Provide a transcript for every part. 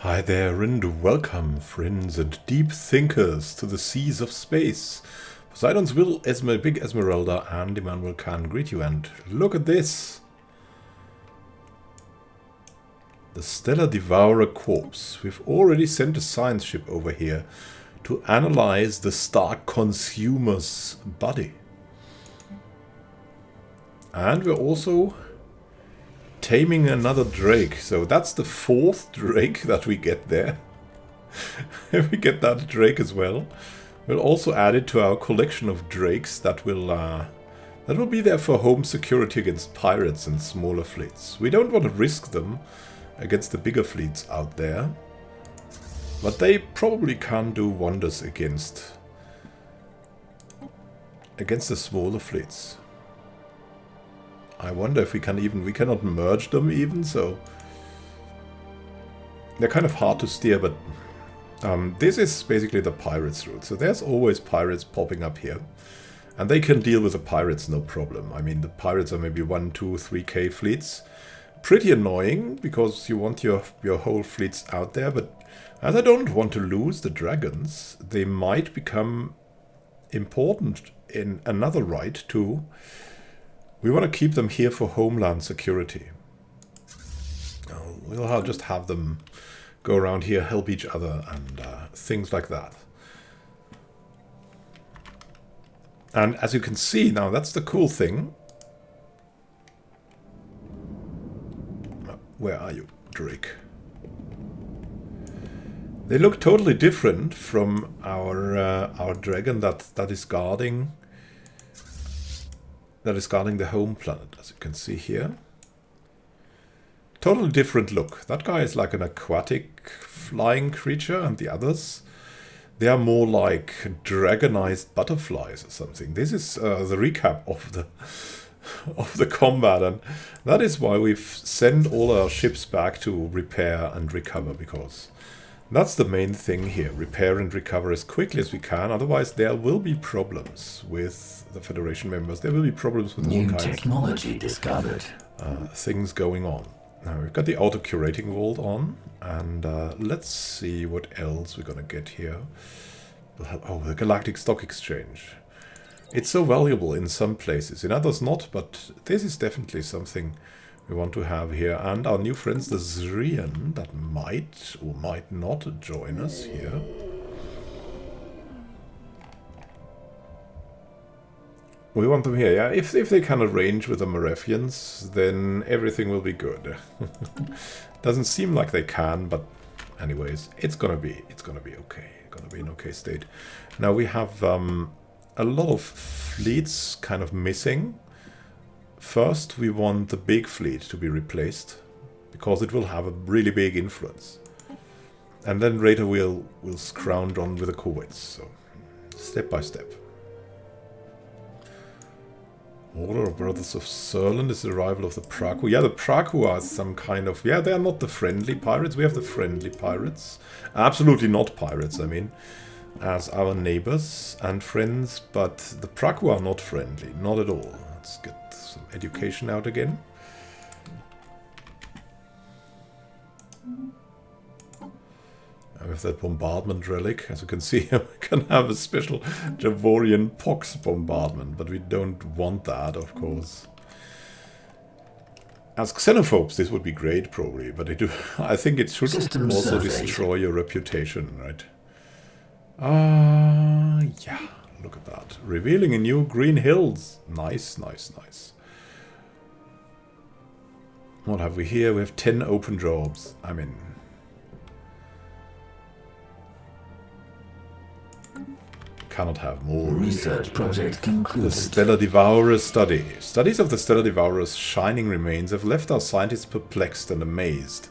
Hi there and welcome, friends and deep thinkers, to the seas of space. Poseidon's will, Big Esmeralda and Emmanuel can greet you, and look at this! The Stellar Devourer corpse. We've already sent a science ship over here to analyze the star consumer's body. And we're also taming another drake, so that's the fourth drake that we get there. If we get that drake as well, we'll also add it to our collection of drakes that will be there for home security against pirates and smaller fleets. We don't want to risk them against the bigger fleets out there, but they probably can do wonders against the smaller fleets. I wonder if we cannot merge them even, so they're kind of hard to steer, but this is basically the pirates route. So there's always pirates popping up here, and they can deal with the pirates no problem. I mean, the pirates are maybe 1, 2, 3k fleets. Pretty annoying, because you want your whole fleets out there, but as I don't want to lose the dragons, they might become important in another right too. We want to keep them here for homeland security. We'll just have them go around here, help each other, and things like that. And as you can see, now that's the cool thing. Where are you, Drake? They look totally different from our dragon that is guarding the home planet, as you can see here. Totally different look. That guy is like an aquatic flying creature, and the others, they are more like dragonized butterflies or something. This is the recap of the combat, and that is why we've sent all our ships back to repair and recover, because that's the main thing here. Repair and recover as quickly as we can, otherwise there will be problems with the Federation members. There will be problems with all kinds technology discovered. Things going on. Now we've got the auto-curating vault on, and let's see what else we're gonna get here. We'll have, the Galactic Stock Exchange. It's so valuable in some places, in others not, but this is definitely something we want to have here. And our new friends, the Zrian, that might or might not join us here. We want them here, yeah. If they can arrange with the Marefians, then everything will be good. Doesn't seem like they can, but anyways, it's gonna be okay. Gonna be an okay state. Now we have a lot of fleets kind of missing. First, we want the big fleet to be replaced, because it will have a really big influence. And then later we'll scrounge on with the corvettes, so step by step. Order of Brothers of Serland is the arrival of the Praku. Yeah, the Praku are some kind of... Yeah, they are not the friendly pirates. We have the friendly pirates. Absolutely not pirates, I mean, as our neighbors and friends, but the Praku are not friendly, not at all. Let's get some education out again. With that bombardment relic, as you can see, we can have a special Javorian pox bombardment, but we don't want that, of course. As xenophobes, this would be great, probably, but I think it should also destroy your reputation, right? Yeah, look at that. Revealing a new green hills. Nice, nice, nice. What have we here? We have 10 open jobs. I mean... cannot have more. Research project concluded. The Stellar Devourer study. Studies of the Stellar Devourer's shining remains have left our scientists perplexed and amazed.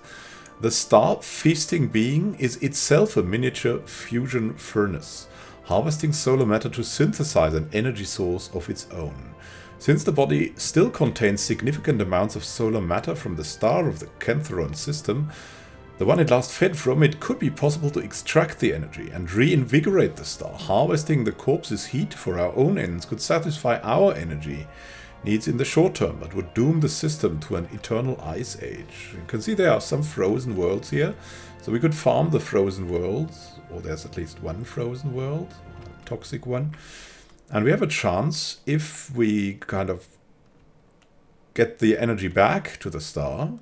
The star-feasting being is itself a miniature fusion furnace, harvesting solar matter to synthesize an energy source of its own. Since the body still contains significant amounts of solar matter from the star of the Cantheron system, the one it last fed from, it could be possible to extract the energy and reinvigorate the star. Harvesting the corpse's heat for our own ends could satisfy our energy needs in the short term, but would doom the system to an eternal ice age. You can see there are some frozen worlds here, so we could farm the frozen worlds, or there's at least one frozen world, a toxic one, and we have a chance, if we kind of get the energy back to the star,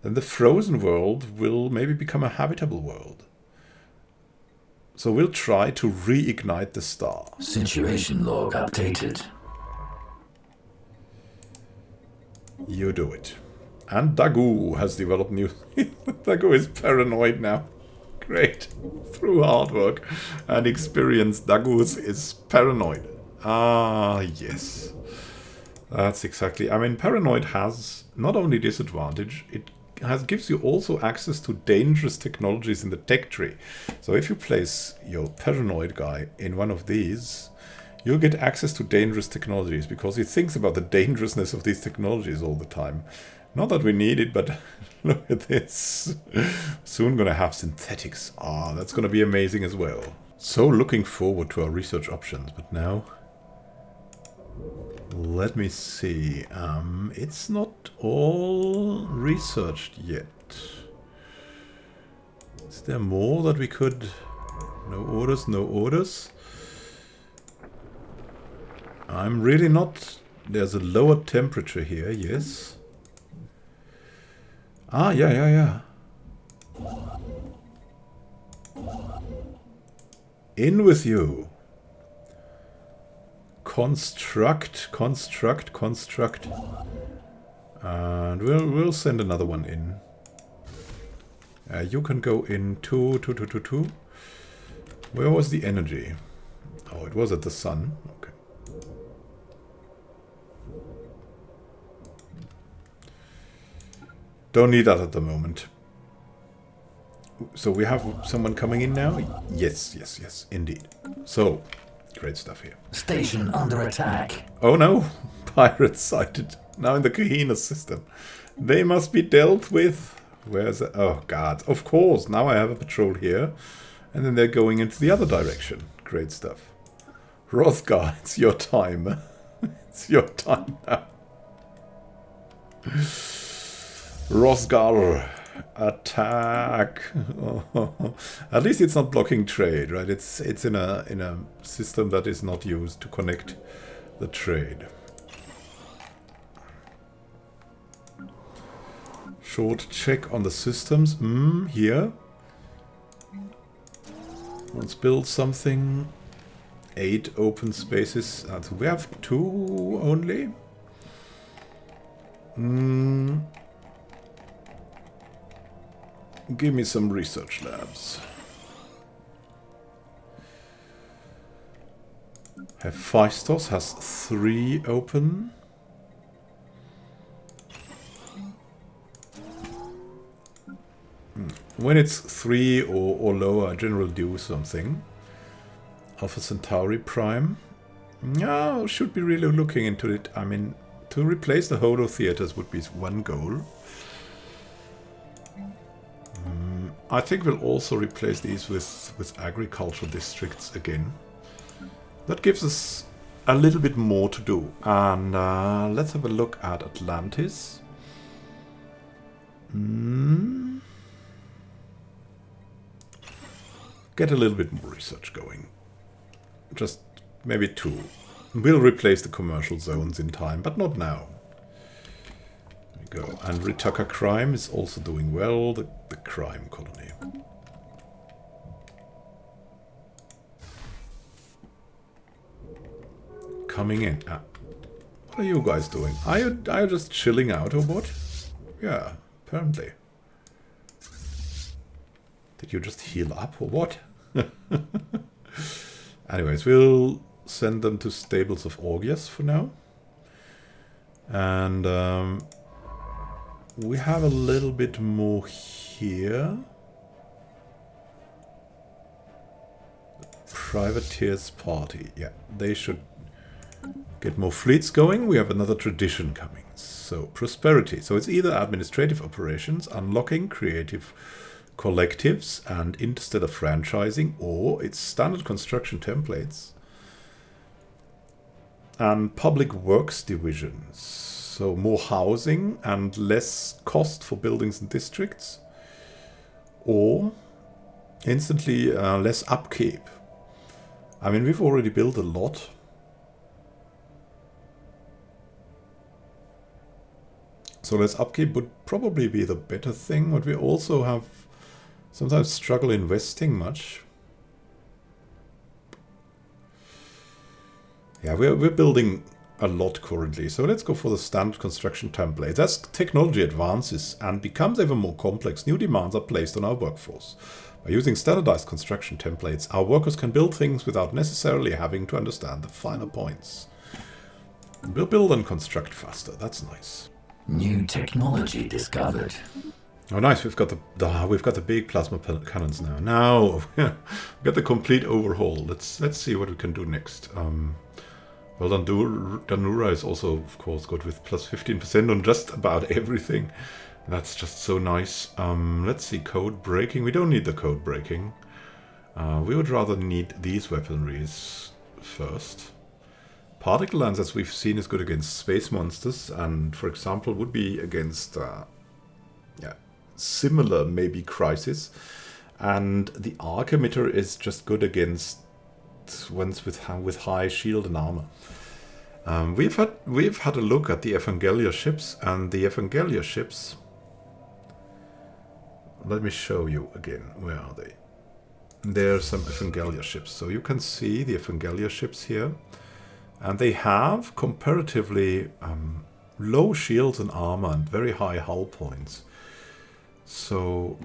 then the frozen world will maybe become a habitable world. So we'll try to reignite the star. Situation log updated. You do it. And Dagu has developed new... Dagu is paranoid now. Great. Through hard work and experience, Dagu is paranoid. Ah, yes. That's exactly... I mean, paranoid has not only disadvantage, it gives you also access to dangerous technologies in the tech tree. So if you place your paranoid guy in one of these, you'll get access to dangerous technologies because he thinks about the dangerousness of these technologies all the time. Not that we need it, but look at this. Soon gonna have synthetics. Ah, that's gonna be amazing as well. So looking forward to our research options, but now... Let me see. It's not all researched yet. Is there more that we could... No orders, no orders. I'm really not... There's a lower temperature here, yes. Ah, yeah. In with you. Construct. And we'll send another one in. You can go in 2. Where was the energy? Oh, it was at the sun. Okay. Don't need that at the moment. So we have someone coming in now? Yes, indeed. So, great stuff here. Station under attack. Oh no! Pirates sighted. Now in the Kahina system. They must be dealt with. Where's it? Oh god. Of course, now I have a patrol here. And then they're going into the other direction. Great stuff. Rothgar, it's your time. It's your time now. Rothgar, attack! At least it's not blocking trade, right? It's in a system that is not used to connect the trade. Short check on the systems. Here. Let's build something. 8 open spaces. So we have 2 only. Give me some research labs. Hephaestus has 3 open. When it's 3 or lower, I generally do something. Alpha Centauri Prime. No, should be really looking into it. I mean, to replace the holo theaters would be one goal. I think we'll also replace these with agricultural districts again. That gives us a little bit more to do. And let's have a look at Atlantis. Get a little bit more research going. Just maybe 2. We'll replace the commercial zones in time, but not now. There we go. And Ritaka Crime is also doing well, the crime colony. Coming in. What are you guys doing? Are you just chilling out or what? Yeah, apparently. Did you just heal up or what? Anyways, we'll send them to Stables of Augeas for now. And we have a little bit more here. Privateers Party. Yeah, they should get more fleets going. We have another tradition coming. So, prosperity. So it's either administrative operations, unlocking creative collectives and interstellar franchising, or it's standard construction templates. and public works divisions. So more housing and less cost for buildings and districts. Or instantly less upkeep. I mean, we've already built a lot. So less upkeep would probably be the better thing, but we also have sometimes struggle investing much. Yeah, we're building a lot currently, so let's go for the standard construction template. As technology advances and becomes ever more complex, new demands are placed on our workforce. By using standardized construction templates, our workers can build things without necessarily having to understand the finer points. We'll build and construct faster, that's nice. New technology discovered. Oh nice, we've got the big plasma cannons now. Now we've got the complete overhaul. Let's see what we can do next. Well, Danura is also, of course, good with plus 15% on just about everything. That's just so nice. Let's see, code breaking. We don't need the code breaking. We would rather need these weaponries first. Particle lance, as we've seen, is good against space monsters, and, for example, would be against similar, maybe, crisis. And the arc emitter is just good against ones with high shield and armor. We've had a look at the Evangelia ships, and the Evangelia ships. Let me show you again. Where are they? There are some Evangelia ships. So you can see the Evangelia ships here, and they have comparatively low shields and armor and very high hull points. So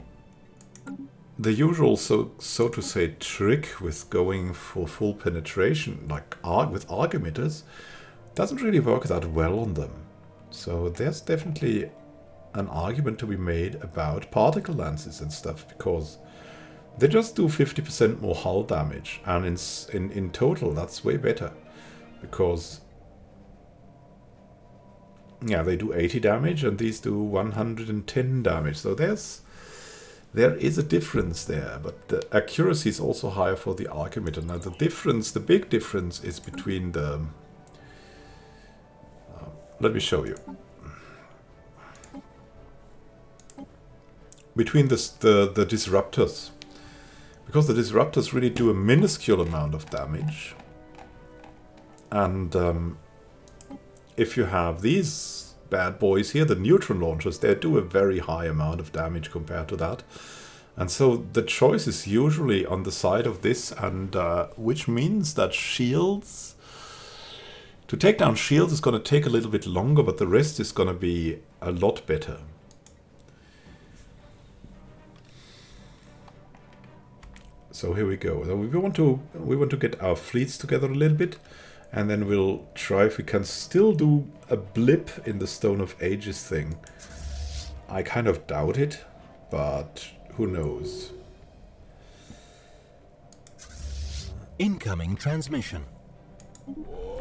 the usual, so to say, trick with going for full penetration, like with arc emitters, doesn't really work that well on them. So there's definitely an argument to be made about particle lances and stuff, because they just do 50% more hull damage, and in total that's way better, because yeah, they do 80 damage and these do 110 damage. So there is a difference there, but the accuracy is also higher for the arc emitter. Now the big difference is between the... let me show you. Between the disruptors. Because the disruptors really do a minuscule amount of damage. And if you have these bad boys here, the neutron launchers, they do a very high amount of damage compared to that. And so the choice is usually on the side of this, and which means that shields... to take down shields is going to take a little bit longer, but the rest is going to be a lot better. So here we go. So we want to get our fleets together a little bit, and then we'll try if we can still do a blip in the Stone of Ages thing. I kind of doubt it, but who knows? Incoming transmission.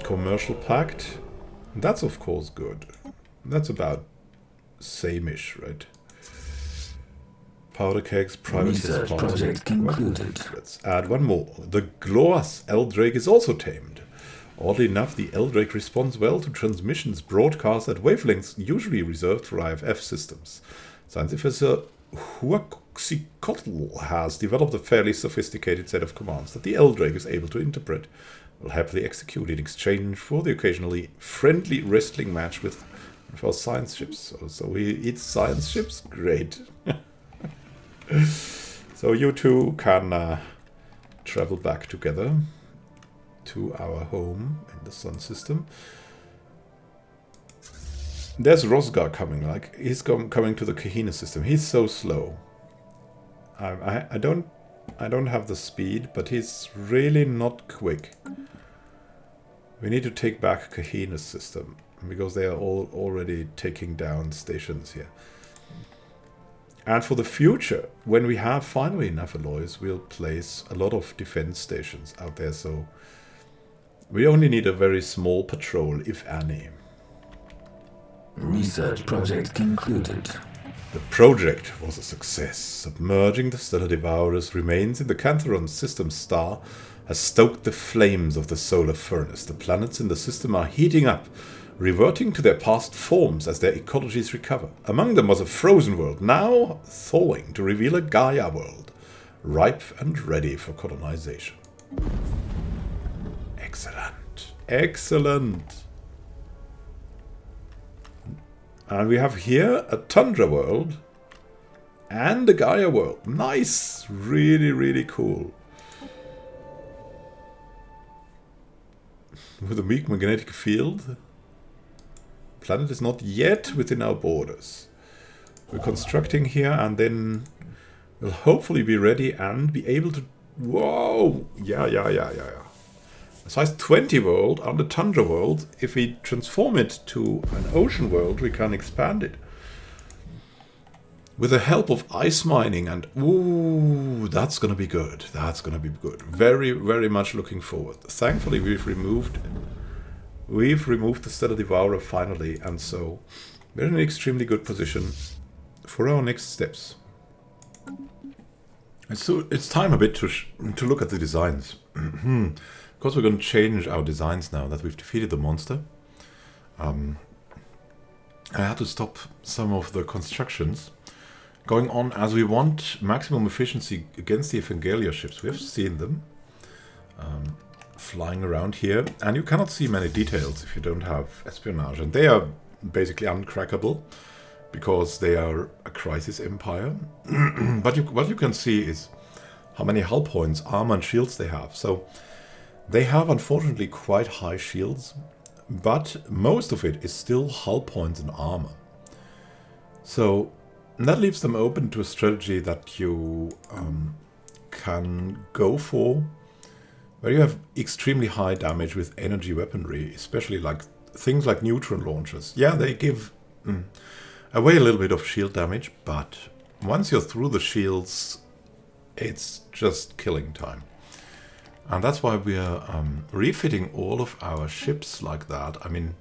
Commercial pact. That's of course good. That's about same-ish, right? Powder kegs, private research project concluded. Let's add one more. The Gloas Eldrake is also tamed. Oddly enough, the Eldrake responds well to transmissions broadcast at wavelengths usually reserved for IFF systems. Science Professor Huaxicotl has developed a fairly sophisticated set of commands that the Eldrake is able to interpret. Will happily execute in exchange for the occasionally friendly wrestling match with our science ships. So he eats science ships? Great. So you two can travel back together to our home in the sun system. There's Rosgar coming, like he's coming to the Kahina system. He's so slow. I don't have the speed, but he's really not quick. We need to take back Kahina's system because they are all already taking down stations here. And for the future, when we have finally enough alloys, we'll place a lot of defense stations out there. So we only need a very small patrol, if any. Research project concluded. The project was a success. Submerging the stellar devourers remains in the Cantheron system star has stoked the flames of the solar furnace. The planets in the system are heating up, reverting to their past forms as their ecologies recover. Among them was a frozen world, now thawing to reveal a Gaia world, ripe and ready for colonization. Excellent. Excellent. And we have here a tundra world and a Gaia world. Nice. Really, really cool. With a weak magnetic field. Planet is not yet within our borders. We're constructing here and then we'll hopefully be ready and be able to... Whoa! Yeah. A size 20 world and a tundra world. If we transform it to an ocean world, we can expand it. With the help of ice mining and... Ooh, that's going to be good. That's going to be good. Very, very much looking forward. Thankfully, we've removed the Stellar Devourer finally, and so we're in an extremely good position for our next steps. So it's time a bit to look at the designs. Of course, we're going to change our designs now that we've defeated the monster. I had to stop some of the constructions going on as we want maximum efficiency against the Evangelia ships. We have seen them flying around here, and you cannot see many details if you don't have espionage, and they are basically uncrackable because they are a crisis empire. But what you can see is how many hull points, armor and shields they have. So they have unfortunately quite high shields, but most of it is still hull points and armor. So that leaves them open to a strategy that you can go for, where you have extremely high damage with energy weaponry, especially like things like neutron launchers. Yeah, they give away a little bit of shield damage, but once you're through the shields, it's just killing time. And that's why we are refitting all of our ships like that. I mean,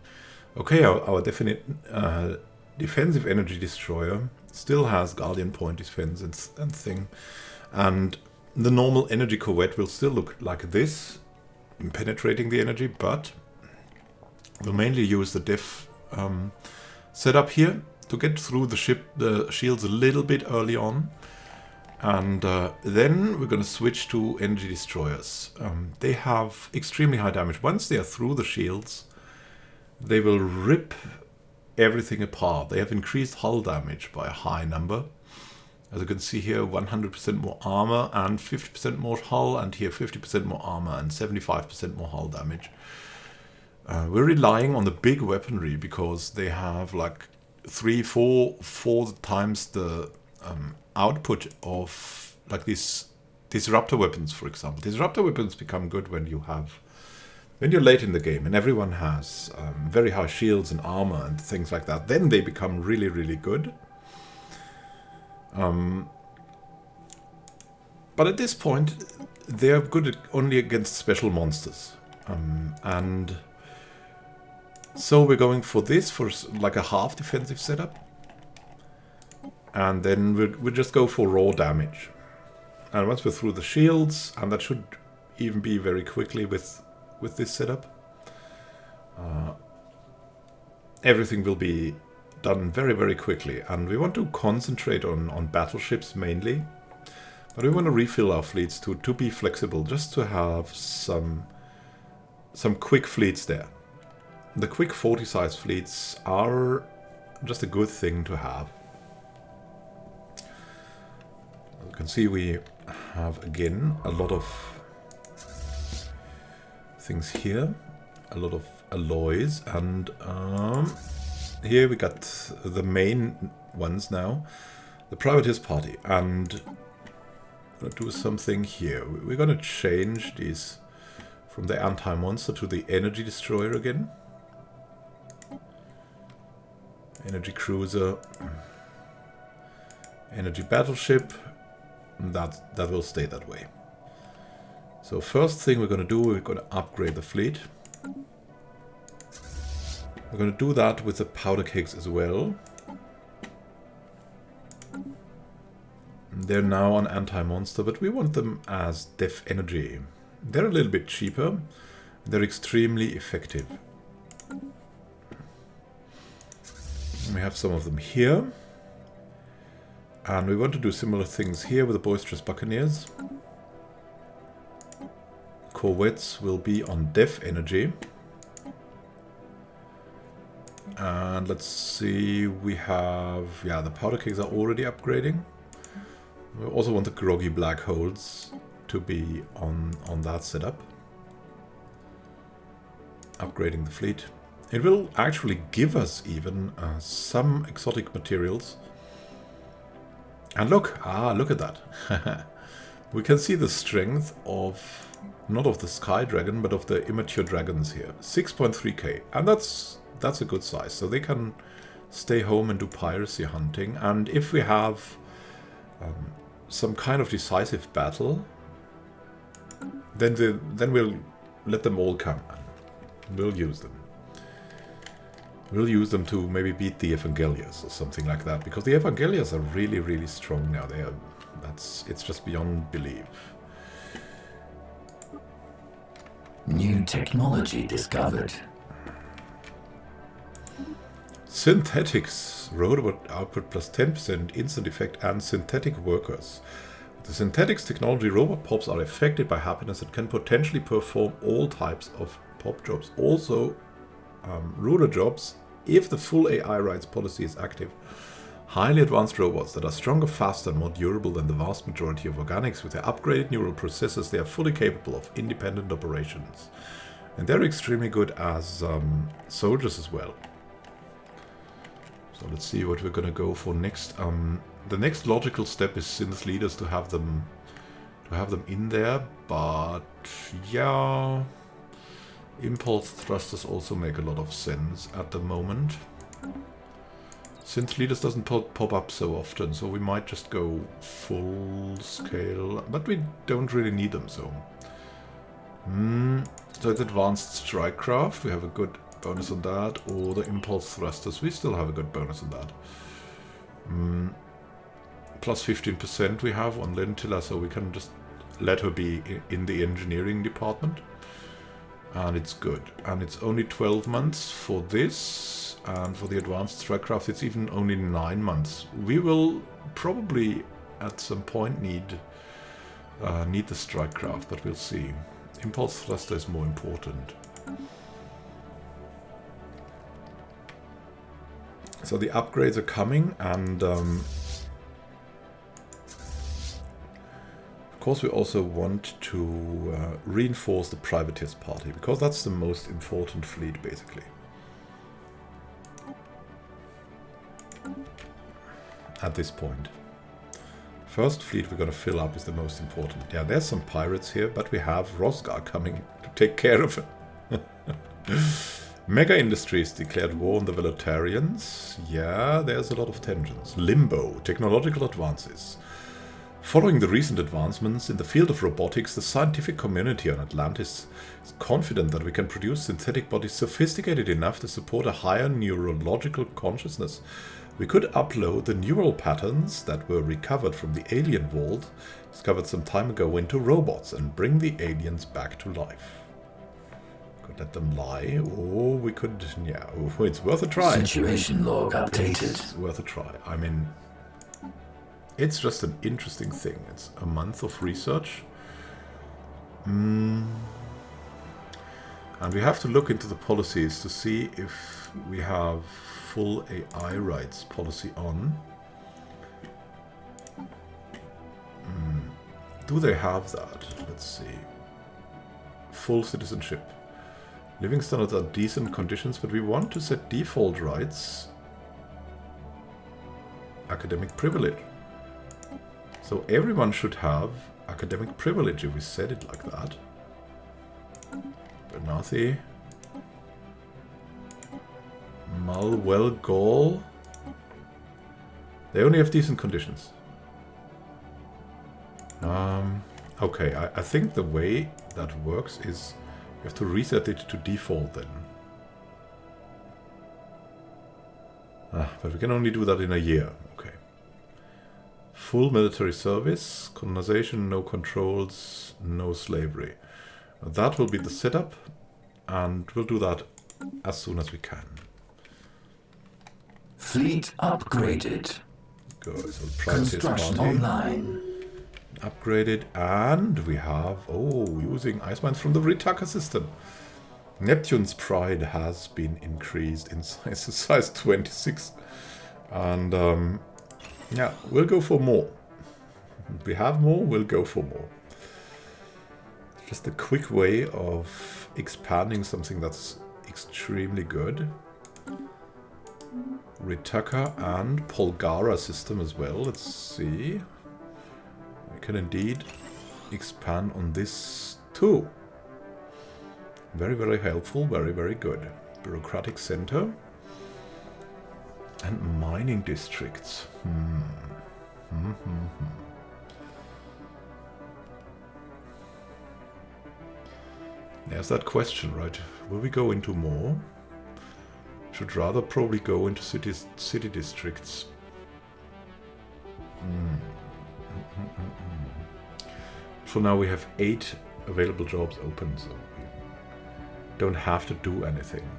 okay, our defensive energy destroyer still has Guardian Point defense and thing. And the normal energy corvette will still look like this, penetrating the energy, but we'll mainly use the def setup here to get through the shields a little bit early on. And then we're going to switch to energy destroyers. They have extremely high damage. Once they are through the shields, they will rip everything apart. They have increased hull damage by a high number. As you can see here, 100% more armor and 50% more hull, and here 50% more armor and 75% more hull damage. We're relying on the big weaponry because they have like 3-4 times the output of like these disruptor weapons, for example. Disruptor weapons become good when you're late in the game and everyone has very high shields and armor and things like that. Then they become really, really good. But at this point, they are good only against special monsters. And so we're going for this, for like a half defensive setup. And then we'll just go for raw damage. And once we're through the shields, and that should even be very quickly with this setup, everything will be done very, very quickly. And we want to concentrate on battleships mainly. But we want to refill our fleets to be flexible, just to have some quick fleets there. The quick 40 size fleets are just a good thing to have. As you can see, we have again a lot of things here, a lot of alloys, and here we got the main ones now, the Privatist Party, and I'm gonna do something here. We're gonna change these from the anti-monster to the energy destroyer again. Energy cruiser, energy battleship, that will stay that way. So first thing we're going to do, we're going to upgrade the fleet. We're going to do that with the powder kegs as well. They're now on anti-monster, but we want them as def energy. They're a little bit cheaper. They're extremely effective. We have some of them here. And we want to do similar things here with the boisterous buccaneers. Corvettes will be on def energy. And let's see, we have, yeah, the powder kegs are already upgrading. We also want the groggy black holes to be on that setup. Upgrading the fleet. It will actually give us even some exotic materials. And look at that. We can see the strength of, not of the Sky Dragon, but of the immature dragons here. 6.3k, and that's a good size. So they can stay home and do piracy hunting. And if we have some kind of decisive battle, then we'll let them all come. We'll use them. We'll use them to maybe beat the Evangelias or something like that, because the Evangelias are really, really strong now. It's just beyond belief. New technology discovered. Synthetics. Robot output plus 10% instant effect and synthetic workers. The synthetics technology robot pops are affected by happiness and can potentially perform all types of pop jobs. Also, ruler jobs if the full AI rights policy is active. Highly advanced robots that are stronger, faster, and more durable than the vast majority of organics. With their upgraded neural processors, they are fully capable of independent operations. And they're extremely good as soldiers as well. So let's see what we're going to go for next. The next logical step is synth leaders to have them in there, but yeah, impulse thrusters also make a lot of sense at the moment. Synth leaders doesn't pop up so often, so we might just go full scale, but we don't really need them, so. So it's advanced strike craft, we have a good bonus on that, or the impulse thrusters, we still have a good bonus on that. Plus 15% we have on Lentilla, so we can just let her be in the engineering department. And it's good. And it's only 12 months for this, and for the advanced strike craft it's even only 9 months. We will probably at some point need the strike craft, but we'll see. Impulse thruster is more important. So the upgrades are coming, and of course we also want to reinforce the privateers party, because that's the most important fleet basically. At this point. First fleet we're going to fill up is the most important. Yeah, there's some pirates here, but we have Rosgar coming to take care of it. Mega Industries declared war on the Egalitarians. Yeah, there's a lot of tensions. Limbo, technological advances. Following the recent advancements in the field of robotics, the scientific community on Atlantis is confident that we can produce synthetic bodies sophisticated enough to support a higher neurological consciousness. We could upload the neural patterns that were recovered from the alien vault, discovered some time ago, into robots and bring the aliens back to life. Could let them lie, or we could, yeah, it's worth a try. Situation log updated. It's worth a try. I mean, it's just an interesting thing. It's a month of research. And we have to look into the policies to see if we have full AI rights policy on. Do they have that? Let's see. Full citizenship. Living standards are decent conditions, but we want to set default rights. Academic privilege. So everyone should have academic privilege if we set it like that. Bernathi. Malwell Gaul. They only have decent conditions. Okay, I think the way that works is you have to reset it to default then. But we can only do that in a year. Okay. Full military service, colonization, no controls, no slavery. That will be the setup, and we'll do that as soon as we can. Fleet upgraded. Good, so practice Construction bounty. online. Upgraded, and we have, using ice mines from the Ritaka system. Neptune's pride has been increased in size to size 26. And, yeah, we'll go for more. If we have more, we'll go for more. Just a quick way of expanding something that's extremely good. Ritaka and Polgara system as well. Let's see. We can indeed expand on this too. Very, very helpful. Very, very good. Bureaucratic center. And mining districts. There's that question, right? Will we go into more? Should rather probably go into city districts. For now we have 8 available jobs open, so we don't have to do anything.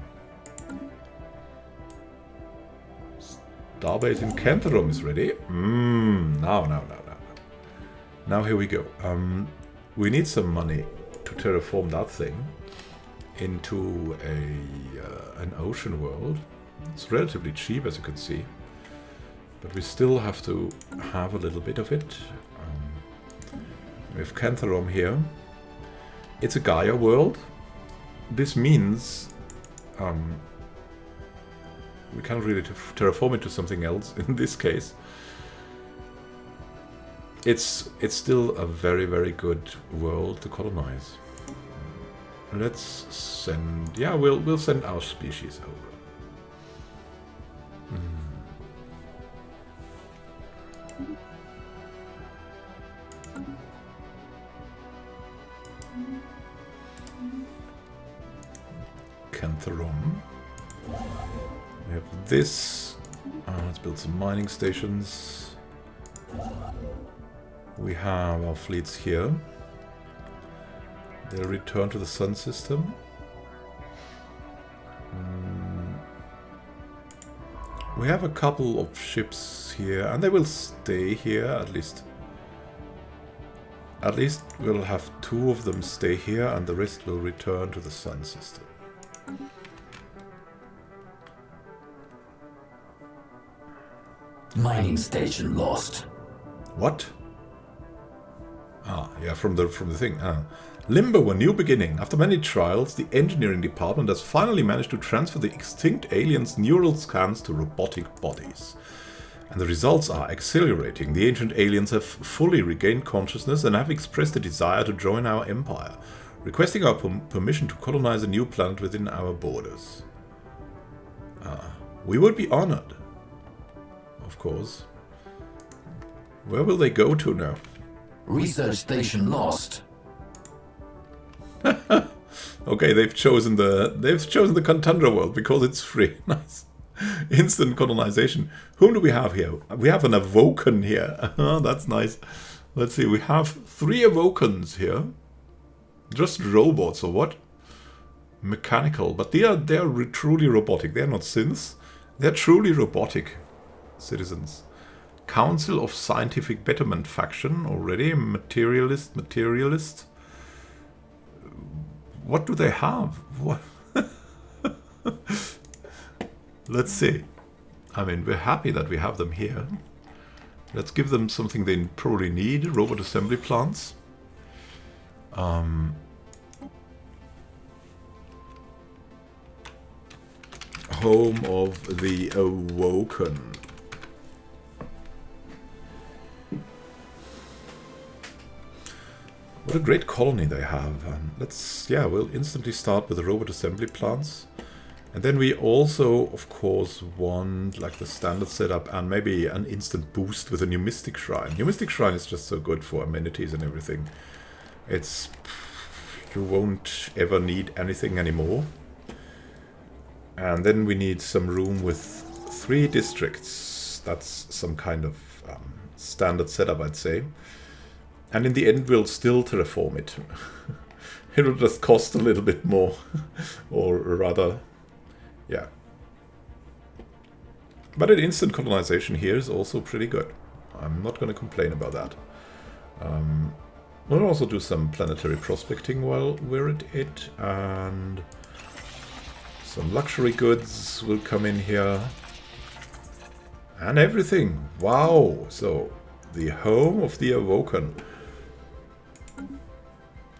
Starbase in Cantherum is ready. Now here we go. We need some money to terraform that thing into an ocean world. It's relatively cheap, as you can see, but we still have to have a little bit of it. We have Cantherum here. It's a Gaia world. This means we can't really terraform it to something else in this case. It's still a very, very good world to colonize. Let's send... Yeah, we'll send our species over. Cantherum. We have this. Let's build some mining stations. We have our fleets here. They'll return to the sun system. We have a couple of ships here, and they will stay here at least. At least we'll have 2 of them stay here, and the rest will return to the sun system. Mining station lost. What? Yeah, from the thing. Limbo, a new beginning. After many trials, the engineering department has finally managed to transfer the extinct aliens' neural scans to robotic bodies. And the results are exhilarating. The ancient aliens have fully regained consciousness and have expressed a desire to join our empire, requesting our permission to colonize a new planet within our borders. We would be honored. Of course. Where will they go to now? Research station lost. Okay, they've chosen the Contundra world because it's free. Nice. Instant colonization. Whom do we have here? We have an awoken here. That's nice. Let's see. We have 3 awokens here. Just robots or what? Mechanical, but they are truly robotic. They are not synths. They are truly robotic citizens. Council of Scientific Betterment faction already. Materialist. What do they have? What? Let's see. I mean, we're happy that we have them here. Let's give them something they probably need. Robot assembly plants. Home of the Awoken. What a great colony they have. We'll instantly start with the robot assembly plants. And then we also, of course, want like the standard setup and maybe an instant boost with a new Mystic Shrine. New Mystic Shrine is just so good for amenities and everything. You won't ever need anything anymore. And then we need some room with 3 districts. That's some kind of standard setup, I'd say. And in the end, we'll still terraform it. It'll just cost a little bit more. Or rather, yeah. But an instant colonization here is also pretty good. I'm not going to complain about that. We'll also do some planetary prospecting while we're at it. And some luxury goods will come in here. And everything. Wow. So, the home of the awoken.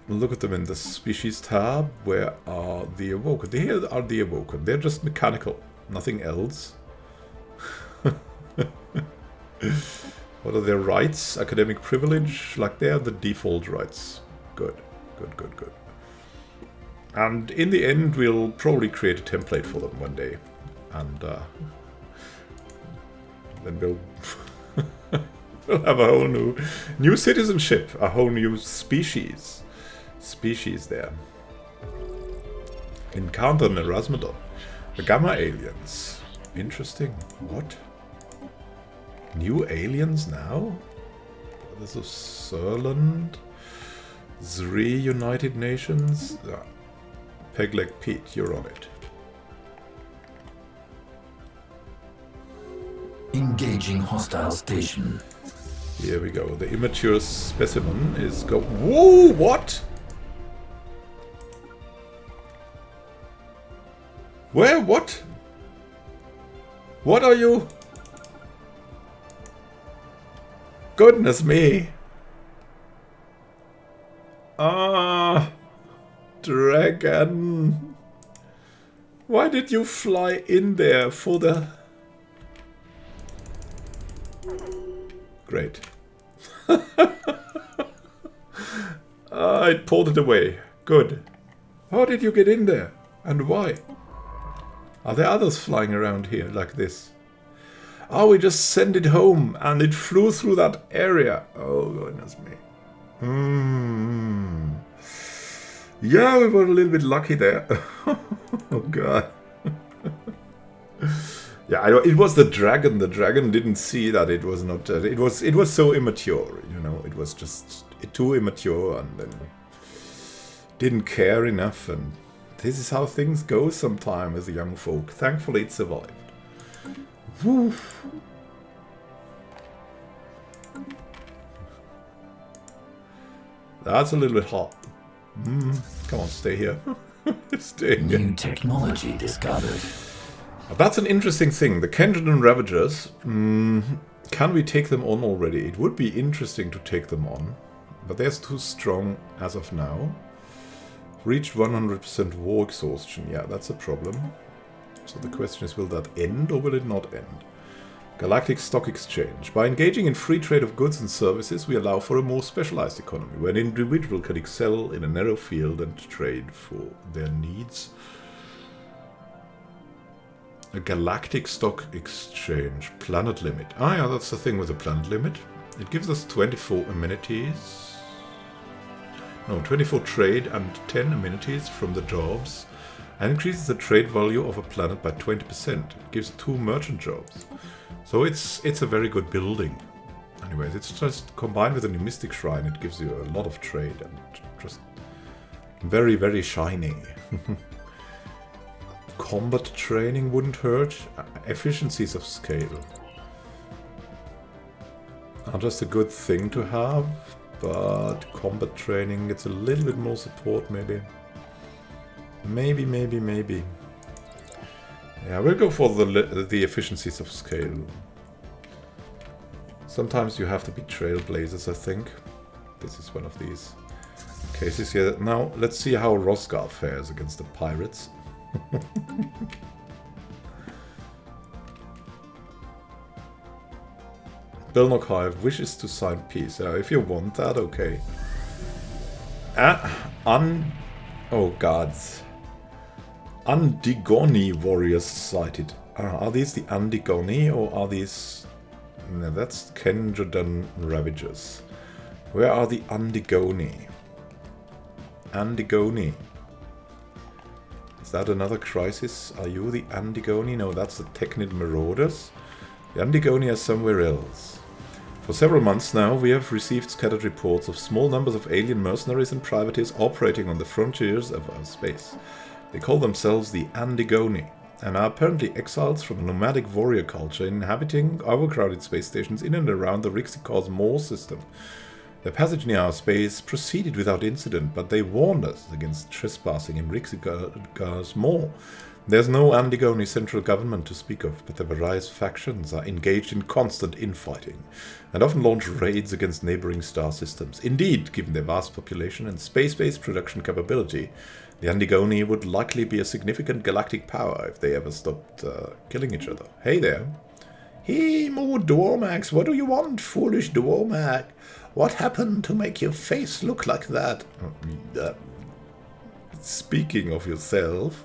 Look at them in the species tab. Where are the awoken? Here are the awoken. They're just mechanical. Nothing else. What are their rights? Academic privilege? Like they're the default rights. Good. Good, good, good. And in the end, we'll probably create a template for them one day. And then we'll have a whole new citizenship. A whole new species. Species there. Encounter an Erasmodon. The Gamma aliens. Interesting. What? New aliens now? This is Surland. Zri United Nations. Pegleg Pete, you're on it. Engaging hostile station. Here we go. The immature specimen is go. Whoa! What? Where? What? What are you? Goodness me. Ah. Dragon. Why did you fly in there for the... Great. It pulled it away. Good. How did you get in there? And why? Are there others flying around here like this? Oh, we just sent it home and it flew through that area. Oh, goodness me. Yeah, we were a little bit lucky there. Oh, God. Yeah, it was the dragon. The dragon didn't see that it was not... it was so immature, you know. It was just too immature and then didn't care enough. And this is how things go sometimes as a young folk. Thankfully, it survived. Woo. That's a little bit hot. Come on, stay here. Stay here. New technology discovered. That's an interesting thing. The Kendrian Ravagers. Can we take them on already? It would be interesting to take them on. But they're too strong as of now. Reached 100% war exhaustion. Yeah, that's a problem. So the question is, will that end or will it not end? Galactic Stock Exchange. By engaging in free trade of goods and services, we allow for a more specialized economy, where an individual can excel in a narrow field and trade for their needs. A Galactic Stock Exchange. Planet limit. Ah, yeah, that's the thing with the planet limit. It gives us 24 amenities. No, 24 trade and 10 amenities from the jobs. And increases the trade value of a planet by 20%. It gives 2 merchant jobs. So it's a very good building. Anyways, it's just combined with a mystic shrine, it gives you a lot of trade and just very, very shiny. Combat training wouldn't hurt. Efficiencies of scale are just a good thing to have, but combat training, it's a little bit more support maybe. Maybe. Yeah, we'll go for the efficiencies of scale. Sometimes you have to be trailblazers, I think. This is one of these cases here. Now, let's see how Rosgard fares against the pirates. Belnock Hive wishes to sign peace. If you want that, okay. Oh gods. Andigoni warriors sighted. Are these the Andigoni or are these... No, that's Kendrian Ravagers. Where are the Andigoni? Andigoni. Is that another crisis? Are you the Andigoni? No, that's the Technid Marauders. The Andigoni are somewhere else. For several months now, we have received scattered reports of small numbers of alien mercenaries and privateers operating on the frontiers of our space. They call themselves the Andigoni, and are apparently exiles from a nomadic warrior culture inhabiting overcrowded space stations in and around the Rixicors Moor system. Their passage near our space proceeded without incident, but they warned us against trespassing in Rixicors Moor. There's no Andigoni central government to speak of, but the various factions are engaged in constant infighting, and often launch raids against neighboring star systems. Indeed, given their vast population and space-based production capability, the Andigoni would likely be a significant galactic power if they ever stopped killing each other. Hey there. Hey, more Dwarmax, what do you want, foolish Dwarmax? What happened to make your face look like that? Speaking of yourself,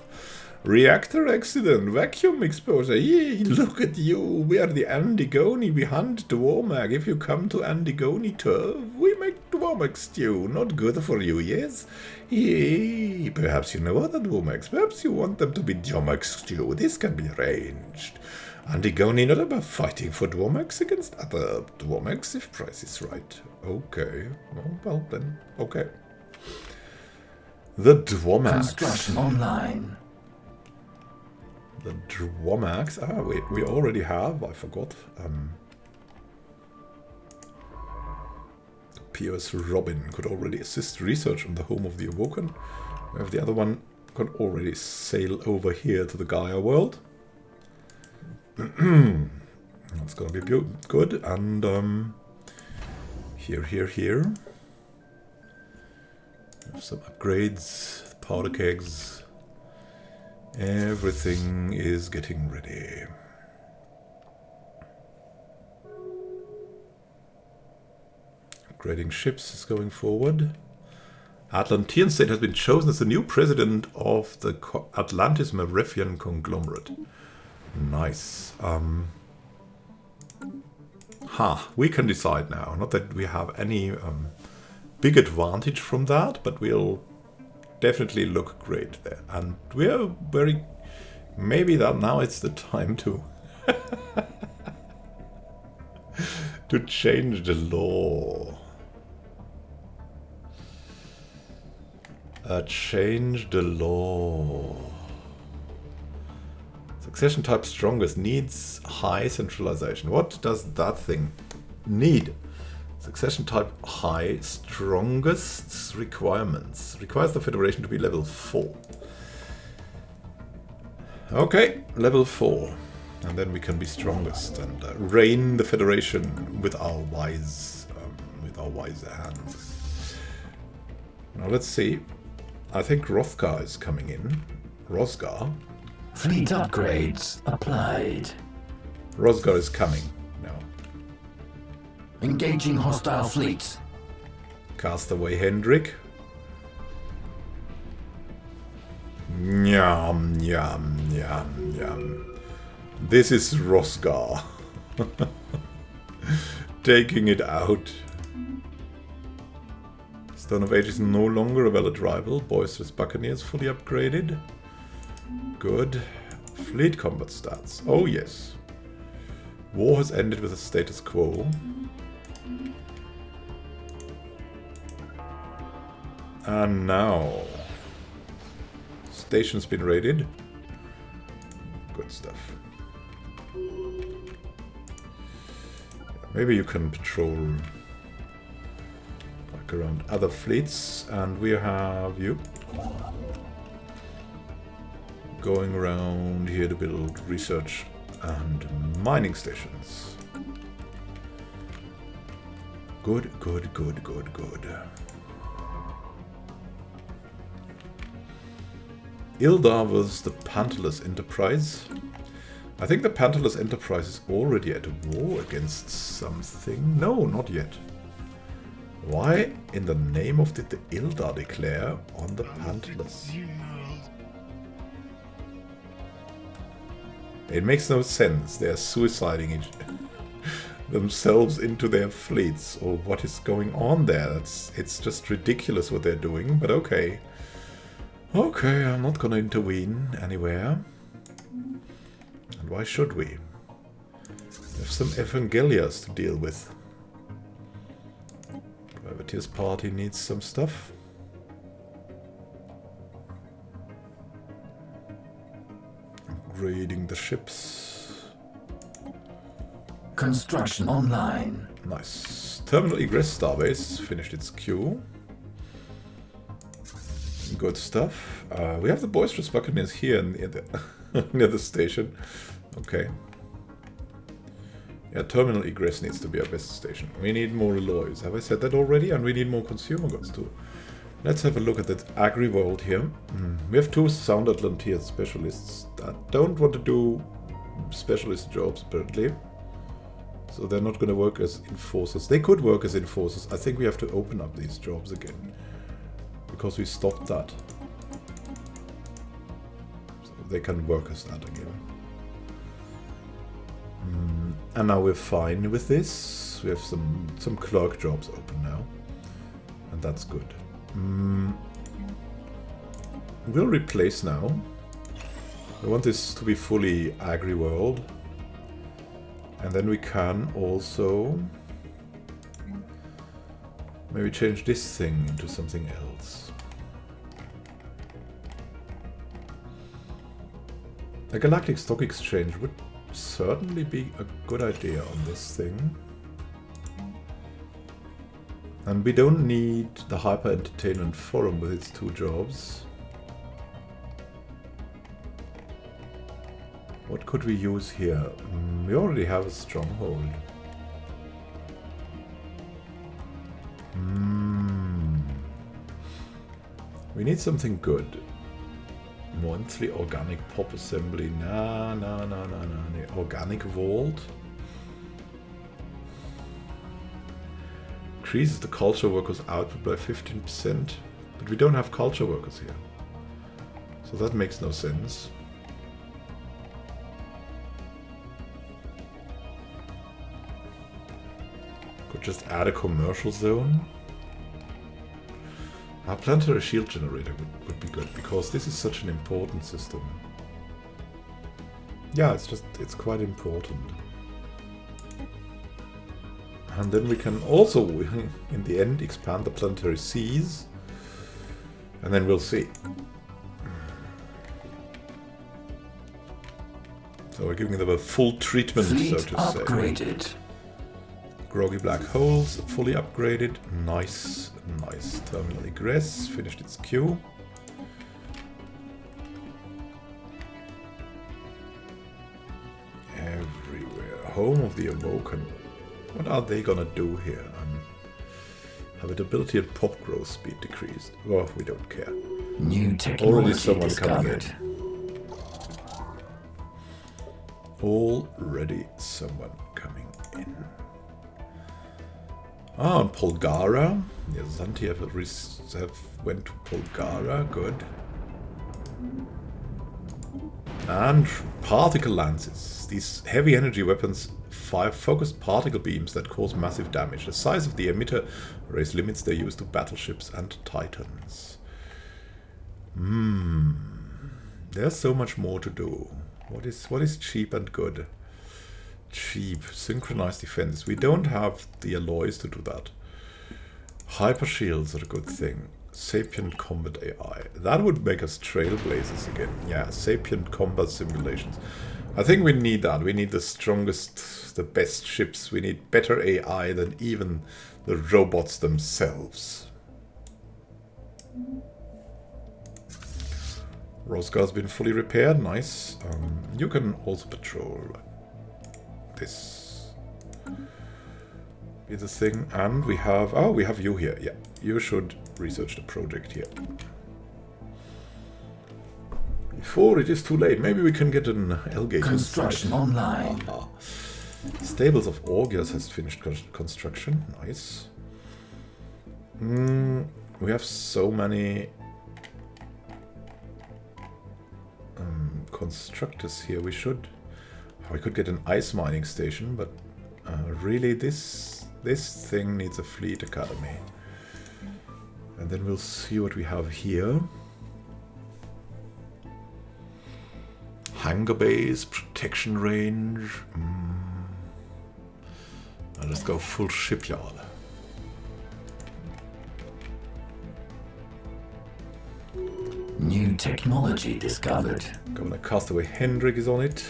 reactor accident, vacuum exposure. Yee, look at you. We are the Andigoni. We hunt Dwarmag. If you come to Andigoni turf, we make Dwarmag stew. Not good for you, yes? Yee, perhaps you know other Dwarmags. Perhaps you want them to be Dwarmag stew. This can be arranged. Andigoni not about fighting for Dwarmags against other Dwarmags if price is right. Okay. Well then, okay. The Dwarmags. Construction online. The Dwarmags. Ah, we already have. I forgot. P.O.S. Robin could already assist research on the home of the Awoken. We have the other one can already sail over here to the Gaia world. That's gonna be good. And here. Have some upgrades, powder kegs. Everything is getting ready. Upgrading ships is going forward. Atlantean state has been chosen as the new president of the Atlantis Marauders conglomerate. Nice. We can decide now. Not that we have any big advantage from that, but we'll definitely look great there. And we're very... Maybe that now it's the time to... to change the law. Change the law. Succession type strongest needs high centralization. What does that thing need? Succession type high strongest requirements. Requires the Federation to be level 4. Okay, level 4. And then we can be strongest and reign the Federation with our wise hands. Now let's see. I think Rothgar is coming in. Rosgar. Fleet upgrades applied. Rosgar is coming now. Engaging hostile fleets. Castaway Hendrik. Nyam, nyam, nyam, nyam. This is Rosgar. Taking it out. Stone of Ages is no longer a valid rival. Boisterous Buccaneers fully upgraded. Good. Fleet combat stats. Oh yes. War has ended with a status quo. And now... Station's been raided. Good stuff. Maybe you can patrol like around other fleets, and we have you going around here to build research and mining stations. Good, good, good, good, good. Ildar was the Pantalus Enterprise. I think the Pantalus Enterprise is already at war against something. No, not yet. Why in the name of did the Ildar declare on the Pantalus? It makes no sense. They are suiciding themselves into their fleets, or what is going on there. It's just ridiculous what they're doing, but okay. Okay, I'm not gonna intervene anywhere. And why should we? We have some Evangelias to deal with. Privateers party needs some stuff. Upgrading the ships. Construction online. Nice. Terminal egress starbase finished its queue. Good stuff. We have the boisterous buccaneers here near the, near the station. Okay. Yeah, terminal egress needs to be our best station. We need more alloys. Have I said that already? And we need more consumer goods too. Let's have a look at that agri-world here. We have 2 sound Atlantean specialists that don't want to do specialist jobs, apparently. So they're not going to work as enforcers. They could work as enforcers. I think we have to open up these jobs again. Because we stopped that. So they can work as that again. And now we're fine with this. We have some clerk jobs open now. And that's good. We'll replace now. I want this to be fully agri-world. And then we can also maybe change this thing into something else. A galactic stock exchange would certainly be a good idea on this thing. And we don't need the Hyper Entertainment Forum with its 2 jobs. What could we use here? We already have a stronghold. We need something good. Monthly organic pop assembly. Nah. Organic vault. Increases the culture workers' output by 15%. But we don't have culture workers here. So that makes no sense. Could just add a commercial zone. A planetary shield generator would be good, because this is such an important system. Yeah, it's quite important. And then we can also, in the end, expand the planetary seas. And then we'll see. So we're giving them a full treatment, Fleet so to upgraded. say. Groggy black holes, fully upgraded. Nice. Terminal egress, finished its queue. Everywhere. Home of the awoken. What are they gonna do here? Habitability and pop growth speed decreased. Oh, we don't care. New technology Already someone discovered. Already someone coming in. Ah, and Polgara. Yeah, Zanti have went to Polgara. Good. And particle lances. These heavy energy weapons fire focused particle beams that cause massive damage. The size of the emitter raise limits their use to battleships and titans. There's so much more to do. What is cheap and good? Cheap. Synchronized defense. We don't have the alloys to do that. Hyper shields are a good thing. Sapient combat AI. That would make us trailblazers again. Yeah, sapient combat simulations. I think we need that. We need the strongest, the best ships. We need better AI than even the robots themselves. Rosgar's been fully repaired. Nice. You can also patrol this. Be the thing. And we have... Oh, we have you here. Yeah. You should research the project here. Before it is too late. Maybe we can get an Elgate Construction online. Aha. Stables of Augias has finished construction. Nice. We have so many constructors here. We could get an ice mining station, but really this thing needs a fleet academy. And then we'll see what we have here. Hangar base, protection range. I'll just go full shipyard. New technology discovered. Governor Castaway Hendrik is on it.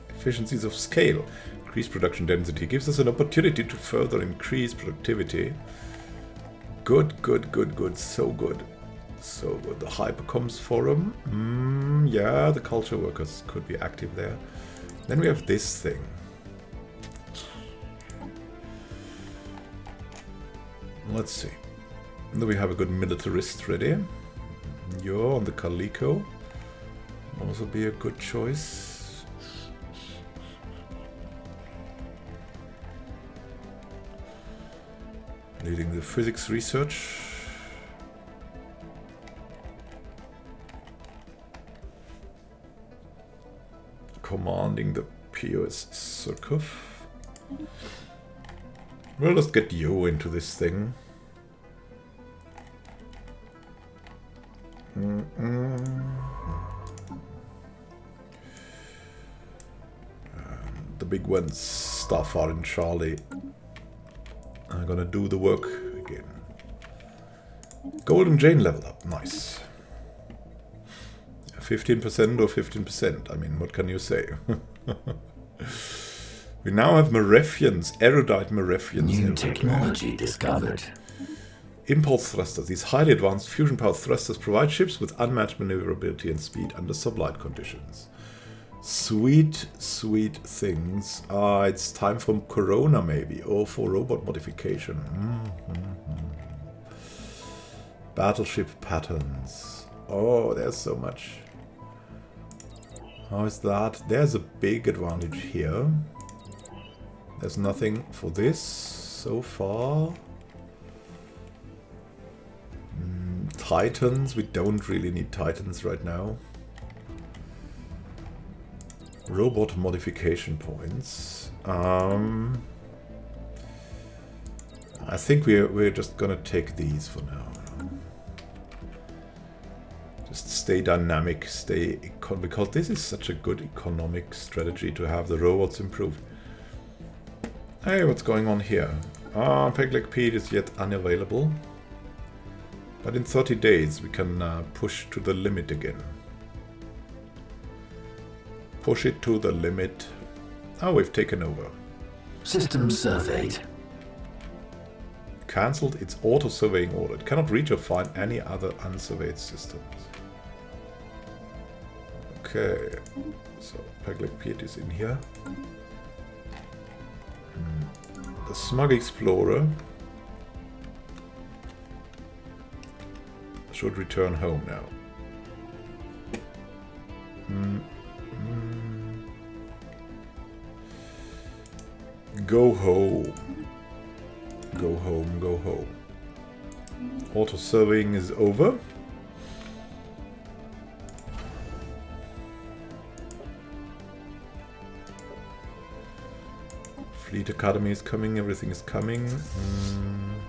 Efficiencies of scale. Increased production density gives us an opportunity to further increase productivity. Good, good, good, good. So good. So good. The Hypercoms Forum. Yeah, the culture workers could be active there. Then we have this thing. Let's see. Do we have a good militarist ready? You're on the Calico. Also be a good choice. Leading the physics research. Commanding the POS Surkov. Well, let's get you into this thing. The big ones, Starfire and Charlie, are gonna do the work again. Golden Jane level up, nice. 15% or 15%, I mean, what can you say? We now have Marauders, erudite Marauders. New technology discovered. Impulse thrusters. These highly advanced fusion-powered thrusters provide ships with unmatched maneuverability and speed under sublight conditions. Sweet, sweet things. Ah, it's time for Corona, maybe, or for robot modification. Battleship patterns. Oh, there's so much. How is that? There's a big advantage here. There's nothing for this so far. Titans. We don't really need Titans right now. Robot modification points. I think we're just gonna take these for now. Just stay dynamic, because this is such a good economic strategy to have the robots improved. Hey, what's going on here? Pegleg Pete is yet unavailable. But in 30 days we can push to the limit again. Push it to the limit. Oh, we've taken over. System surveyed. Cancelled its auto-surveying order. It cannot reach or find any other unsurveyed systems. Okay. So, Pegleg Pete is in here. The Smug Explorer should return home now. Go home. Go home, go home. Auto-surveying is over. Fleet Academy is coming, everything is coming.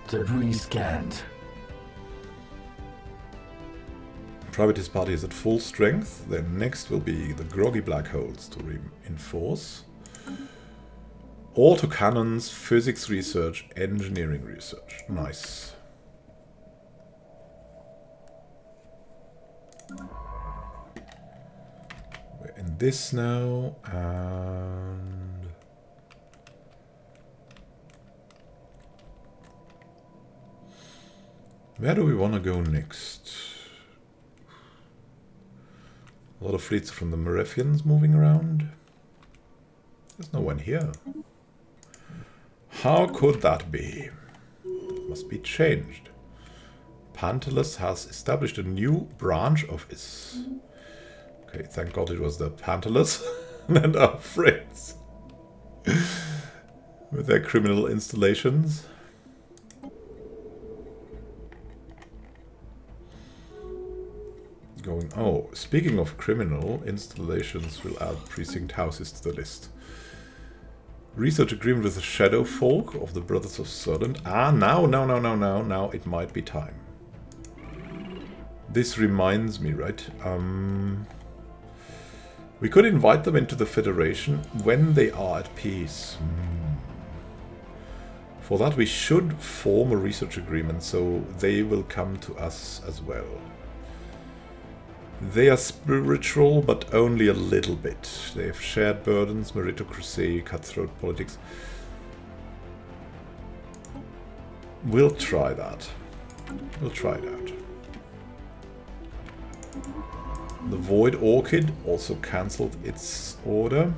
Debris scanned. Privatist Party is at full strength. Then next will be the Groggy Black Holes to reinforce. Autocannons, physics research, engineering research. Nice. We're in this now, and where do we want to go next? A lot of fleets from the Marauders moving around. There's no one here. How could that be? It must be changed. Pantalus has established a new branch office. Okay, thank God it was the Pantalus and our friends with their criminal installations. Oh, speaking of criminal installations, we'll add precinct houses to the list. Research agreement with the Shadow Folk of the Brothers of Sodent. Ah, now it might be time. This reminds me, right? We could invite them into the Federation when they are at peace. For that we should form a research agreement, so they will come to us as well. They are spiritual, but only a little bit. They have shared burdens, meritocracy, cutthroat politics. We'll try that. We'll try it out. The Void Orchid also cancelled its order.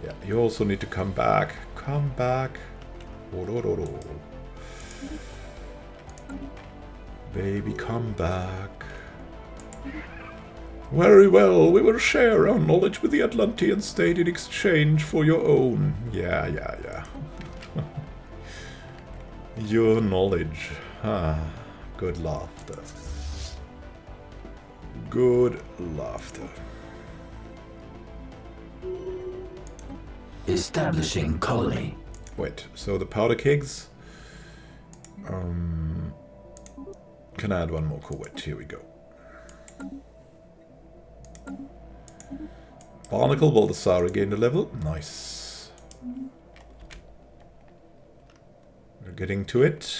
Yeah, you also need to come back. Come back. Baby, come back. Very well, we will share our knowledge with the Atlantean state in exchange for your own. Yeah. Your knowledge. Ah, good laughter. Good laughter. Establishing colony. Wait, so the powder kegs? Can I add one more corvette? Here we go. Barnacle Baldassare gained a level. Nice. We're getting to it.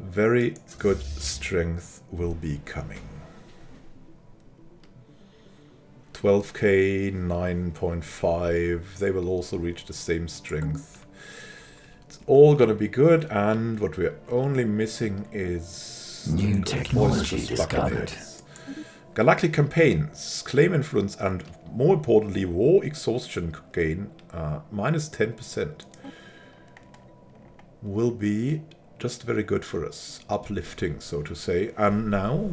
Very good strength will be coming. 12k, 9.5. They will also reach the same strength. It's all gonna be good, and what we're only missing is new technology discovered. Galactic campaigns, claim influence, and more importantly, war exhaustion gain minus 10% will be just very good for us. Uplifting, so to say. And now,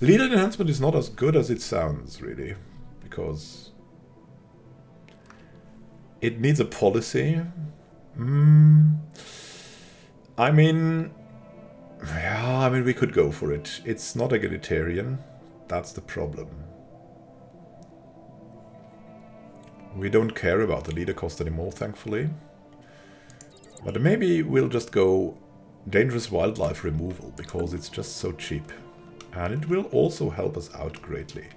leader enhancement is not as good as it sounds, really, because it needs a policy. I mean, we could go for it. It's not egalitarian. That's the problem. We don't care about the leader cost anymore, thankfully. But maybe we'll just go dangerous wildlife removal, because it's just so cheap. And it will also help us out greatly.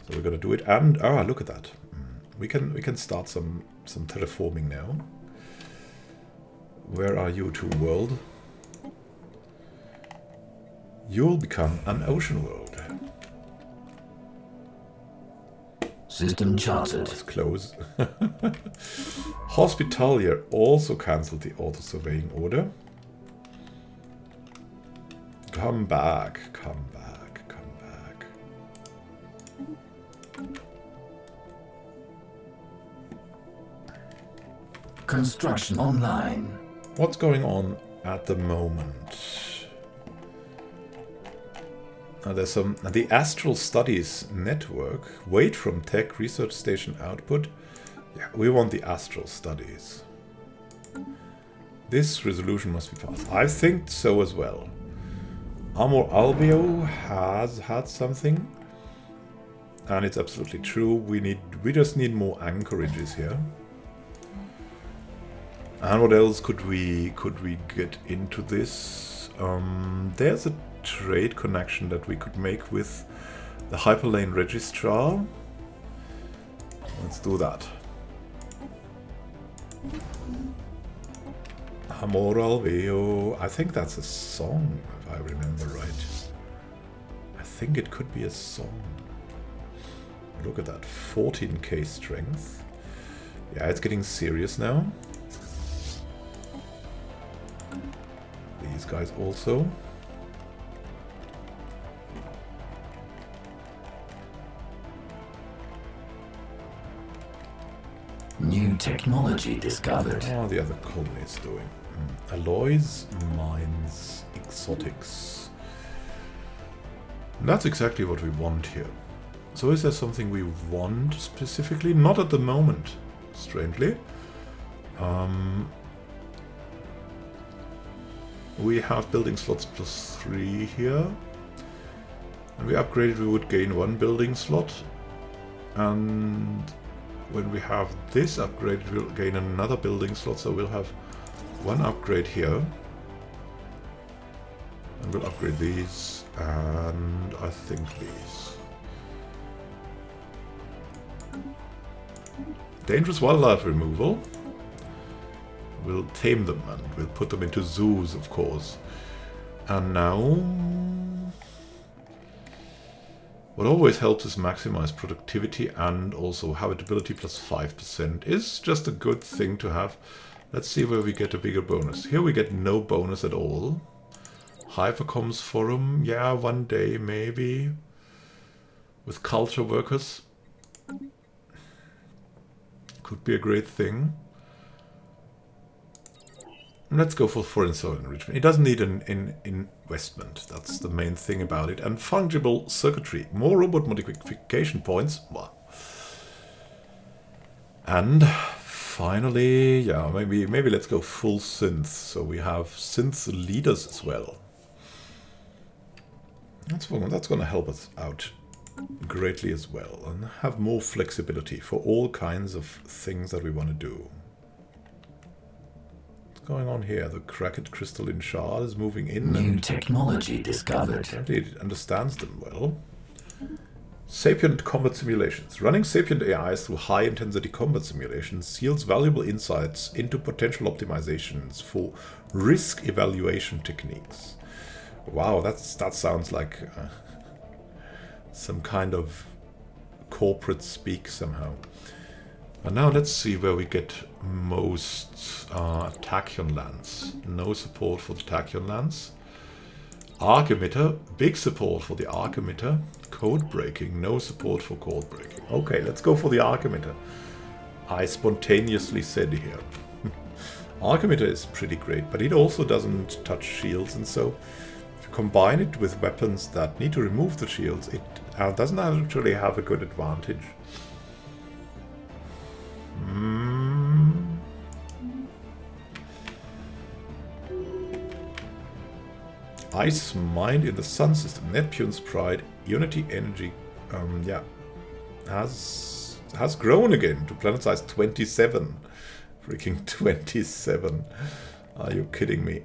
So we're gonna do it. And look at that. We can start some terraforming now. Where are you to, world? You'll become an ocean world. System charted. That's close. Hospitalier also cancelled the auto-surveying order. Come back, come back, come back. Construction online. What's going on at the moment? There's the Astral Studies Network. Wait from Tech Research Station output. Yeah, we want the Astral Studies. This resolution must be passed. I think so as well. Amor Albio has had something. And it's absolutely true. We just need more anchorages here. And what else could we get into this? There's a trade connection that we could make with the Hyperlane Registrar. Let's do that. Amor Alveo. I think that's a song, if I remember right. I think it could be a song. Look at that. 14k strength. Yeah, it's getting serious now. These guys also. New technology discovered. What are the other colonies doing? Alloys, mines, exotics. That's exactly what we want here. So is there something we want specifically? Not at the moment, strangely. We have building slots +3 here. And we upgraded, we would gain 1 building slot. And when we have this upgrade, we'll gain another building slot, so we'll have 1 upgrade here. And we'll upgrade these, and I think these. Dangerous wildlife removal. We'll tame them and we'll put them into zoos, of course. And now, what always helps is maximize productivity, and also habitability plus 5% is just a good thing to have. Let's see where we get a bigger bonus. Here we get no bonus at all. Hypercoms Forum, yeah, one day maybe. With culture workers. Could be a great thing. Let's go for foreign soil enrichment. It doesn't need an investment. That's the main thing about it. And fungible circuitry. More robot modification points. Wow. And finally, yeah, maybe let's go full synth. So we have synth leaders as well. That's going to help us out greatly as well. And have more flexibility for all kinds of things that we want to do. Going on here? The cracked crystalline shard is moving in. New technology discovered. Apparently it understands them well. Sapient combat simulations. Running sapient AIs through high-intensity combat simulations yields valuable insights into potential optimizations for risk evaluation techniques. Wow, that sounds like some kind of corporate speak somehow. And now let's see where we get most tachyon lands. No support for the tachyon lands. Arc emitter, big support for the arc emitter. Code breaking, no support for code breaking. Okay, let's go for the arc emitter. I spontaneously said here. Arc emitter is pretty great, but it also doesn't touch shields, and so if you combine it with weapons that need to remove the shields, it doesn't actually have a good advantage. Ice mined in the Sun system. Neptune's Pride, Unity Energy, yeah, has grown again to planet size 27. Freaking 27. Are you kidding me?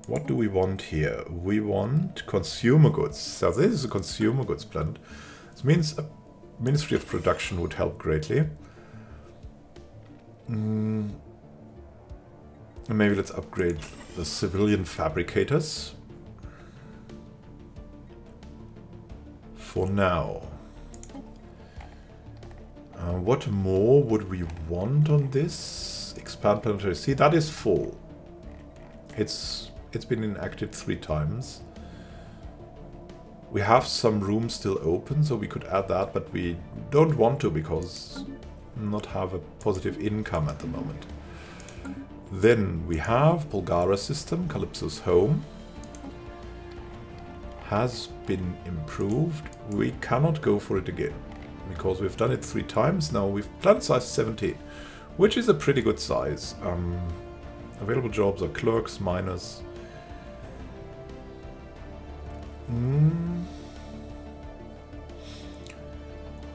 What do we want here? We want consumer goods. So this is a consumer goods planet. This means a Ministry of Production would help greatly. And maybe let's upgrade the civilian fabricators. For now. What more would we want on this? Expand planetary. See, that is full. It's been enacted 3 times. We have some rooms still open, so we could add that, but we don't want to because not have a positive income at the moment. Then we have Bulgaria system, Calypso's home. Has been improved. We cannot go for it again because we've done it 3 times now. We've planet size 17, which is a pretty good size. Available jobs are clerks, miners.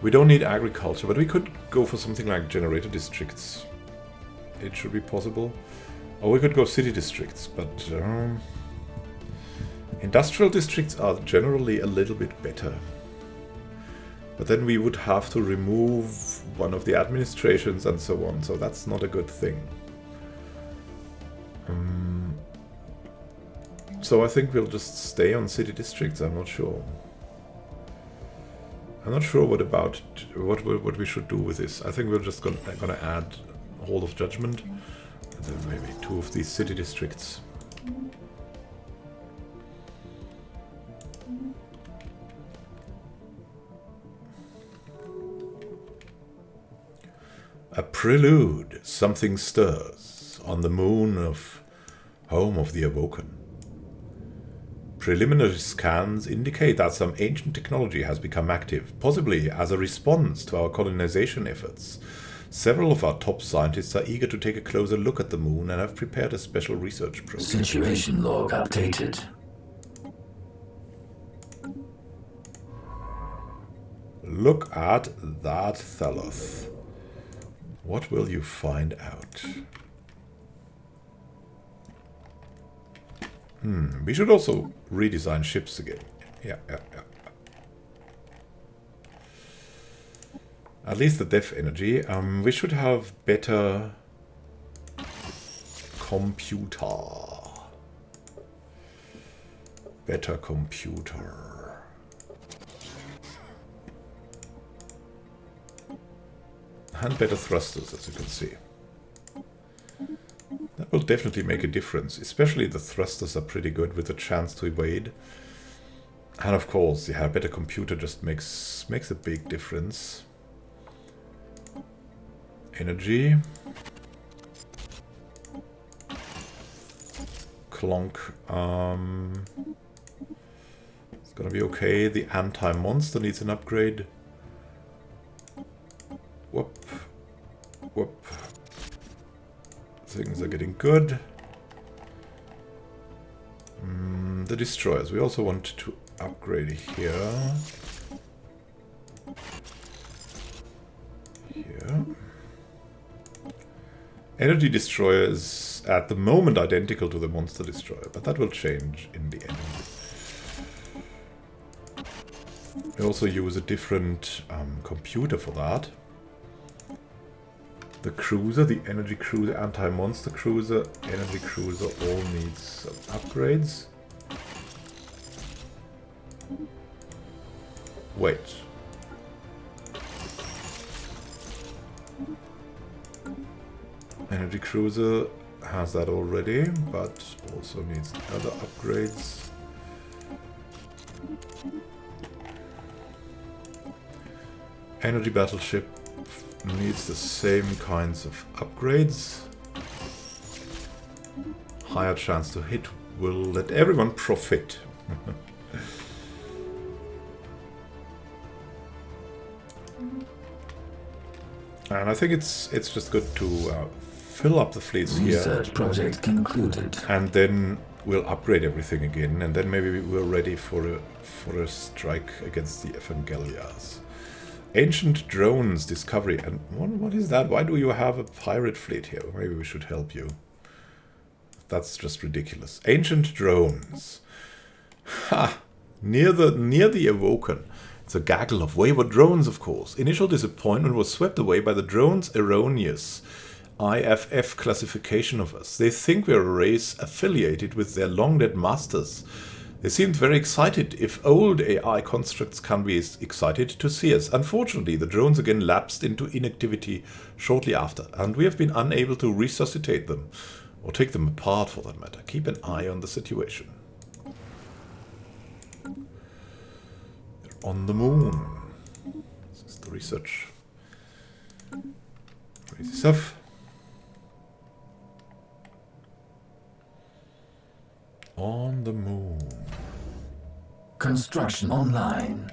We don't need agriculture, but we could go for something like generator districts. It should be possible. Or we could go city districts, but industrial districts are generally a little bit better. But then we would have to remove one of the administrations and so on, so that's not a good thing. So I think we'll just stay on city districts. I'm not sure. I'm not sure what we should do with this. I think we're just gonna add Hall of Judgment and then maybe 2 of these city districts. A prelude. Something stirs on the moon of home of the Awoken. Preliminary scans indicate that some ancient technology has become active, possibly as a response to our colonization efforts. Several of our top scientists are eager to take a closer look at the moon and have prepared a special research program. Situation log updated. Look at that, Thaloth. What will you find out? We should also redesign ships again. Yeah. At least the depth energy. We should have better computer. Better computer. And better thrusters, as you can see. That will definitely make a difference. Especially the thrusters are pretty good with a chance to evade. And of course, yeah, a better computer just makes a big difference. Energy. Clonk. It's gonna be okay. The anti-monster needs an upgrade. Whoop. Whoop. Things are getting good. The destroyers. We also want to upgrade here. Here. Energy destroyer is at the moment identical to the monster destroyer, but that will change in the end. We also use a different computer for that. The cruiser, the energy cruiser, anti-monster cruiser, energy cruiser all needs some upgrades. Wait. Energy cruiser has that already, but also needs other upgrades. Energy battleship needs the same kinds of upgrades. Higher chance to hit will let everyone profit. And I think it's just good to fill up the fleets here. Research project concluded. And then we'll upgrade everything again, and then maybe we're ready for a strike against the Evangelias. Ancient drones discovery. And what is that? Why do you have a pirate fleet here? Maybe we should help you. That's just ridiculous. Ancient drones. Ha! Near the awoken. It's a gaggle of wayward drones, of course. Initial disappointment was swept away by the drones' erroneous IFF classification of us. They think we're a race affiliated with their long-dead masters. They seemed very excited. If old AI constructs can be excited to see us. Unfortunately, the drones again lapsed into inactivity shortly after, and we have been unable to resuscitate them, or take them apart for that matter. Keep an eye on the situation. They're on the moon. This is the research. Crazy stuff. On the moon. Construction online.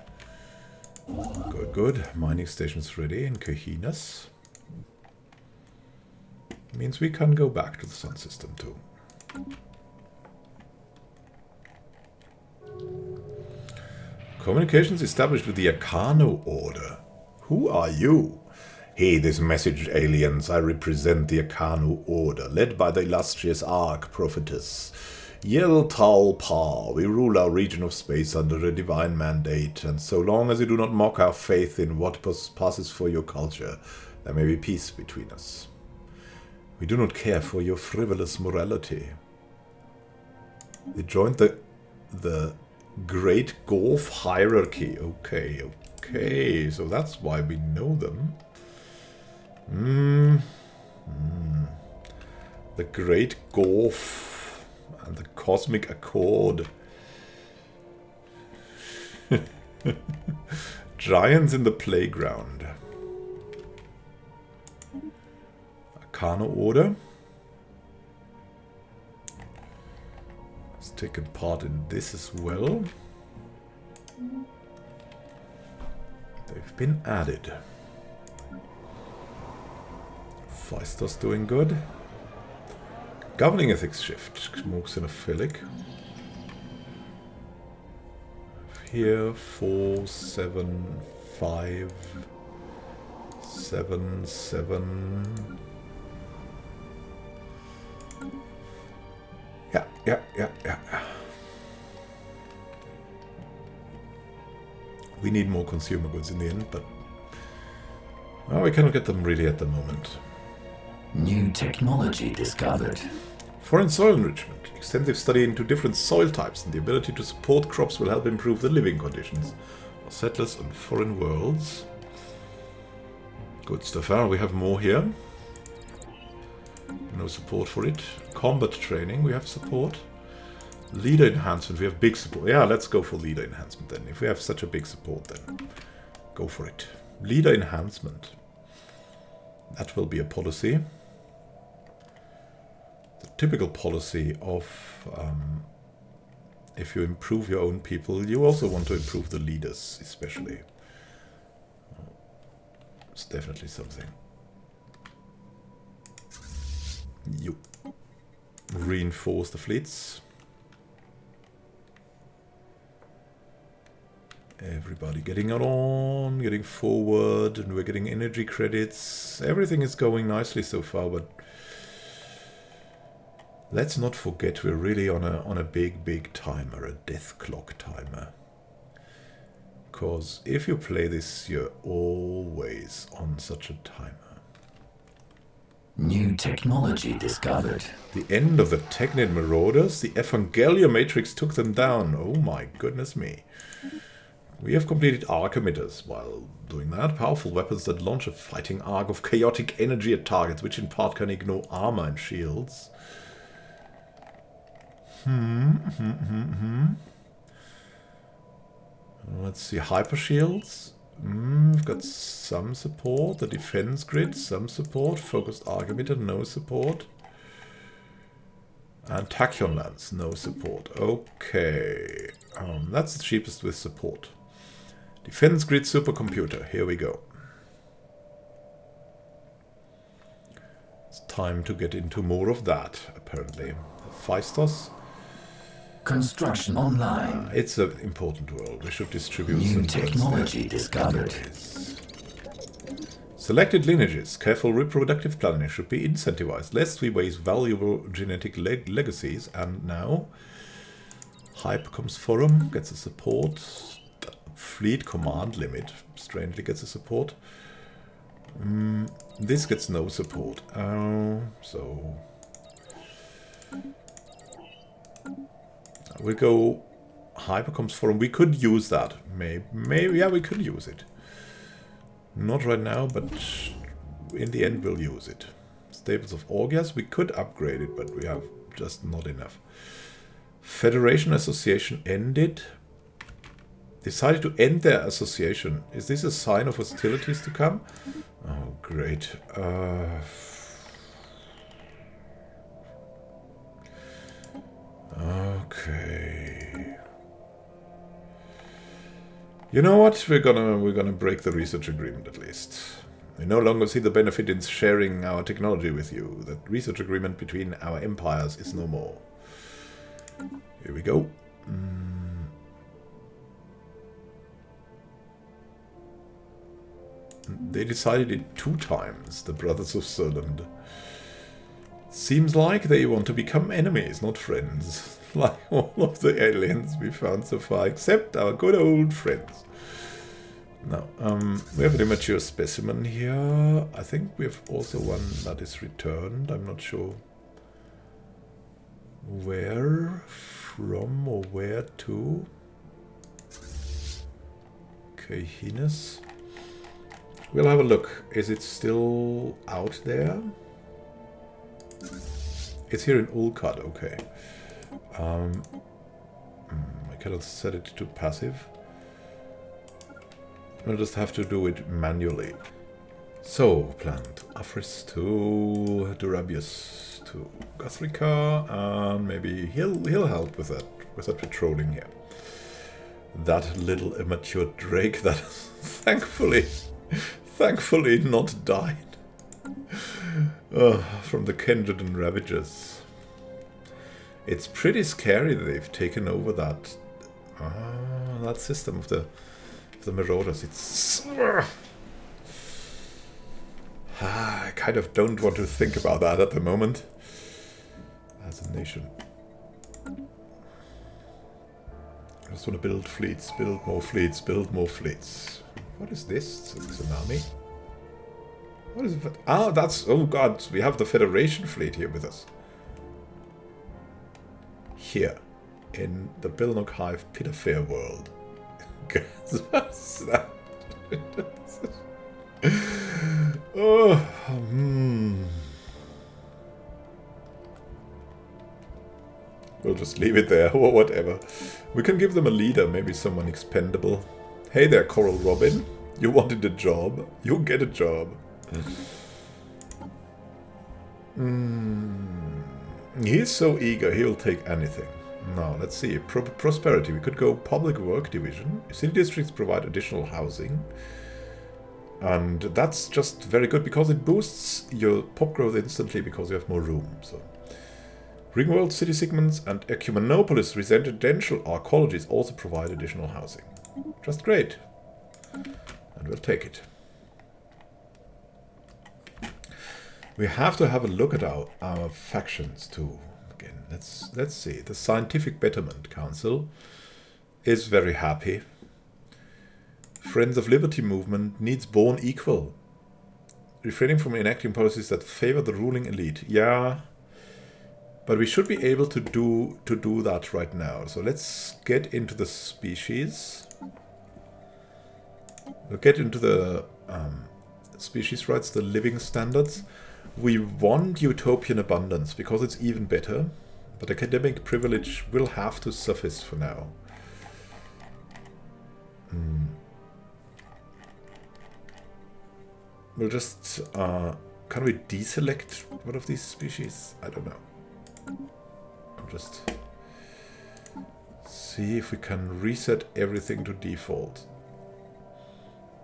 Good, good. Mining station's ready in Kahinas. Means we can go back to the sun system too. Communications established with the Akano Order. Who are you? Hey, this message, aliens. I represent the Akano Order, led by the illustrious Ark Prophetess Yel Tal Pa. We rule our region of space under a divine mandate, and so long as you do not mock our faith in what passes for your culture, there may be peace between us. We do not care for your frivolous morality. They joined the Great Gulf Hierarchy. Okay, okay, so that's why we know them. The Great Gulf and the Cosmic Accord. Giants in the playground. Akano Order has taken part in this as well. They've been added. Feistos doing good. Governing ethics shift. Moxenophilic. Here 4, 7, 5, 7, 7. Yeah. We need more consumer goods in the end, but well, we cannot get them really at the moment. New technology discovered. Foreign soil enrichment. Extensive study into different soil types and the ability to support crops will help improve the living conditions of settlers on foreign worlds. Good stuff. We have more here. No support for it. Combat training, we have support. Leader enhancement, we have big support. Yeah, let's go for leader enhancement then. If we have such a big support, then go for it. Leader enhancement. That will be a policy. The typical policy of if you improve your own people, you also want to improve the leaders, especially. It's definitely something. You reinforce the fleets. Everybody getting on, getting forward, and we're getting energy credits. Everything is going nicely so far, but let's not forget we're really on a big timer, a death clock timer. Because if you play this, you're always on such a timer. New technology discovered. The end of the Technid Marauders, the Evangelion Matrix took them down. Oh my goodness me. We have completed arc emitters. While doing that, powerful weapons that launch a fighting arc of chaotic energy at targets, which in part can ignore armor and shields. Let's see, hyper shields. We've got some support. The defense grid, some support. Focused arc emitter, no support. And tachyon lance, no support. Okay, that's the cheapest with support. Defense grid supercomputer, here we go. It's time to get into more of that, apparently. Phaistos. Construction online. It's an important world. We should distribute New some technology discovered. Selected lineages. Careful reproductive planning should be incentivized, lest we waste valuable genetic legacies. And now, Hypercom's Forum gets a support. Fleet command limit strangely gets a support. This gets no support. So we'll go Hypercom's Forum. We could use that. Maybe, yeah, we could use it. Not right now, but in the end we'll use it. Stables of Augias, we could upgrade it, but we have just not enough. Federation Association ended. Decided to end their association. Is this a sign of hostilities to come? Oh, great. Okay. You know what? We're gonna break the research agreement at least. We no longer see the benefit in sharing our technology with you. The research agreement between our empires is no more. Here we go. They decided it 2 times, the Brothers of Surland. Seems like they want to become enemies, not friends. Like all of the aliens we found so far, except our good old friends. Now, we have an immature specimen here. I think we have also one that is returned. I'm not sure where from or where to. Okay, Hines. We'll have a look. Is it still out there? It's here in Ulcad, okay. I cannot set it to passive. I'll just have to do it manually. So, plant Afris to Durabius to Gothrika, and maybe he'll help with that patrolling here. That little immature drake that thankfully not died from the Kendrian Ravagers. It's pretty scary that they've taken over that system of the Marauders. It's I kind of don't want to think about that at the moment as a nation. I just want to build fleets, build more fleets, build more fleets. What is this? It's an army? What is it? Ah, that's... Oh god, we have the Federation fleet here with us. here in the Bilnock Hive Pit Affair world. Oh, We'll just leave it there, or whatever. We can give them a leader, maybe someone expendable. Hey there, Coral Robin. You wanted a job. You'll get a job. He's so eager, he'll take anything. Now, let's see. Prosperity. We could go public work division. City districts provide additional housing. And that's just very good because it boosts your pop growth instantly because you have more room. So, Ringworld city segments and Ecumenopolis residential arcologies also provide additional housing. Just great. And we'll take it. We have to have a look at our factions too. Again, let's see. The Scientific Betterment Council is very happy. Friends of Liberty movement needs born equal. Refraining from enacting policies that favor the ruling elite. Yeah, but we should be able to do that right now. So let's get into the species. We'll get into the species rights, the living standards. We want utopian abundance because it's even better, but academic privilege will have to suffice for now. We'll just... can we deselect one of these species? I don't know. I'll just see if we can reset everything to default.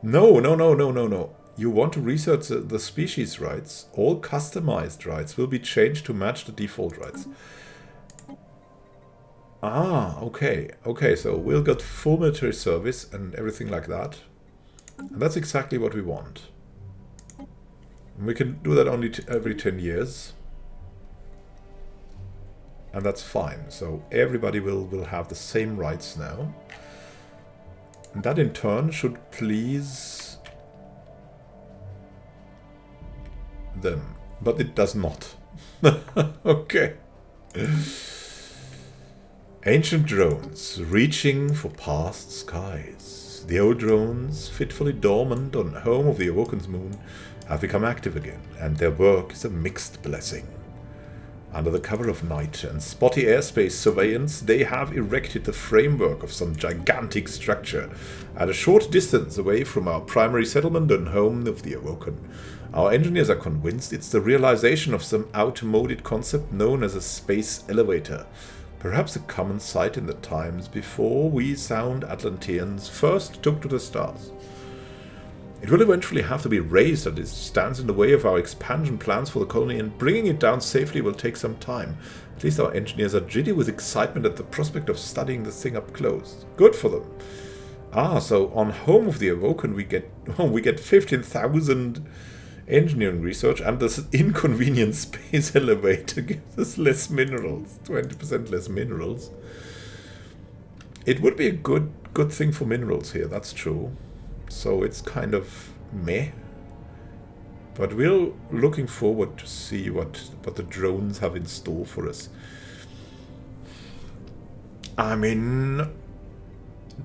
No. You want to reset the species rights. All customized rights will be changed to match the default rights. Ah, okay. Okay, so we'll get full military service and everything like that. And that's exactly what we want. And we can do that only every 10 years. And that's fine. So everybody will have the same rights now. And that in turn should please them. But it does not. Okay. Ancient drones reaching for past skies. The old drones, fitfully dormant on home of the Awoken's moon, have become active again, and their work is a mixed blessing. Under the cover of night and spotty airspace surveillance, they have erected the framework of some gigantic structure at a short distance away from our primary settlement and home of the Awoken. Our engineers are convinced it's the realization of some outmoded concept known as a space elevator, perhaps a common sight in the times before we sound Atlanteans first took to the stars. It will eventually have to be raised as it stands in the way of our expansion plans for the colony, and bringing it down safely will take some time. At least our engineers are giddy with excitement at the prospect of studying the thing up close. Good for them. Ah, so on home of the Awoken we get 15,000 engineering research, and this inconvenient space elevator gives us less minerals, 20% less minerals. It would be a good thing for minerals here, that's true. So it's kind of meh. But we're looking forward to see what the drones have in store for us. I mean,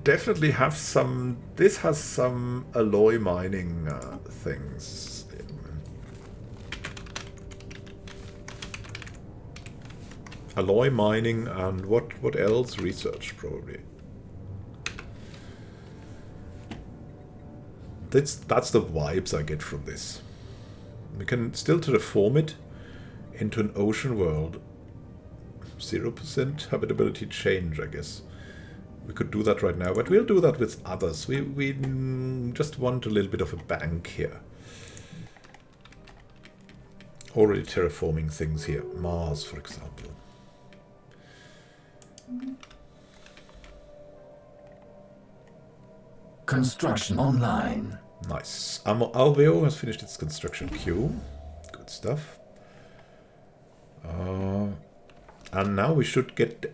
definitely have some... This has some alloy mining things. Alloy mining and what else? Research, probably. That's the vibes I get from this. We can still terraform it into an ocean world. 0% habitability change, I guess. We could do that right now, but we'll do that with others. We just want a little bit of a bank here. Already terraforming things here. Mars, for example. Construction online. Nice. Alveo has finished its construction queue. Good stuff. And now we should get...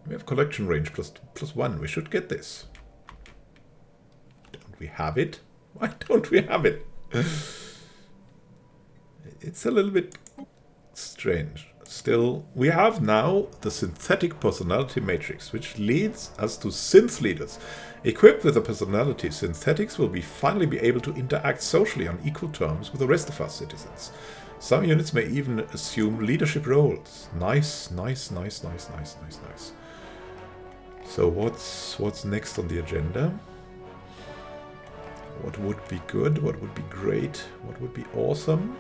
We have collection range plus 1. We should get this. Don't we have it? Why don't we have it? It's a little bit strange. Still, we have now the synthetic personality matrix, which leads us to synth leaders. Equipped with a personality, synthetics will finally be able to interact socially on equal terms with the rest of us citizens. Some units may even assume leadership roles. Nice, nice, nice, nice, nice, nice, nice. So what's next on the agenda? What would be good? What would be great? What would be awesome?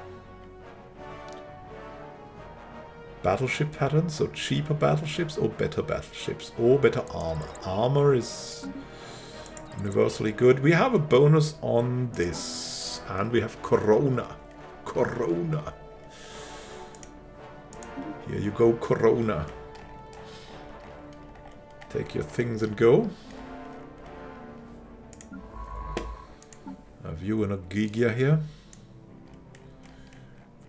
Battleship patterns, so cheaper battleships or better battleships or better armor. Armor is universally good. We have a bonus on this and we have Corona. Corona. Here you go, Corona. Take your things and go. Have you and a Gigia here?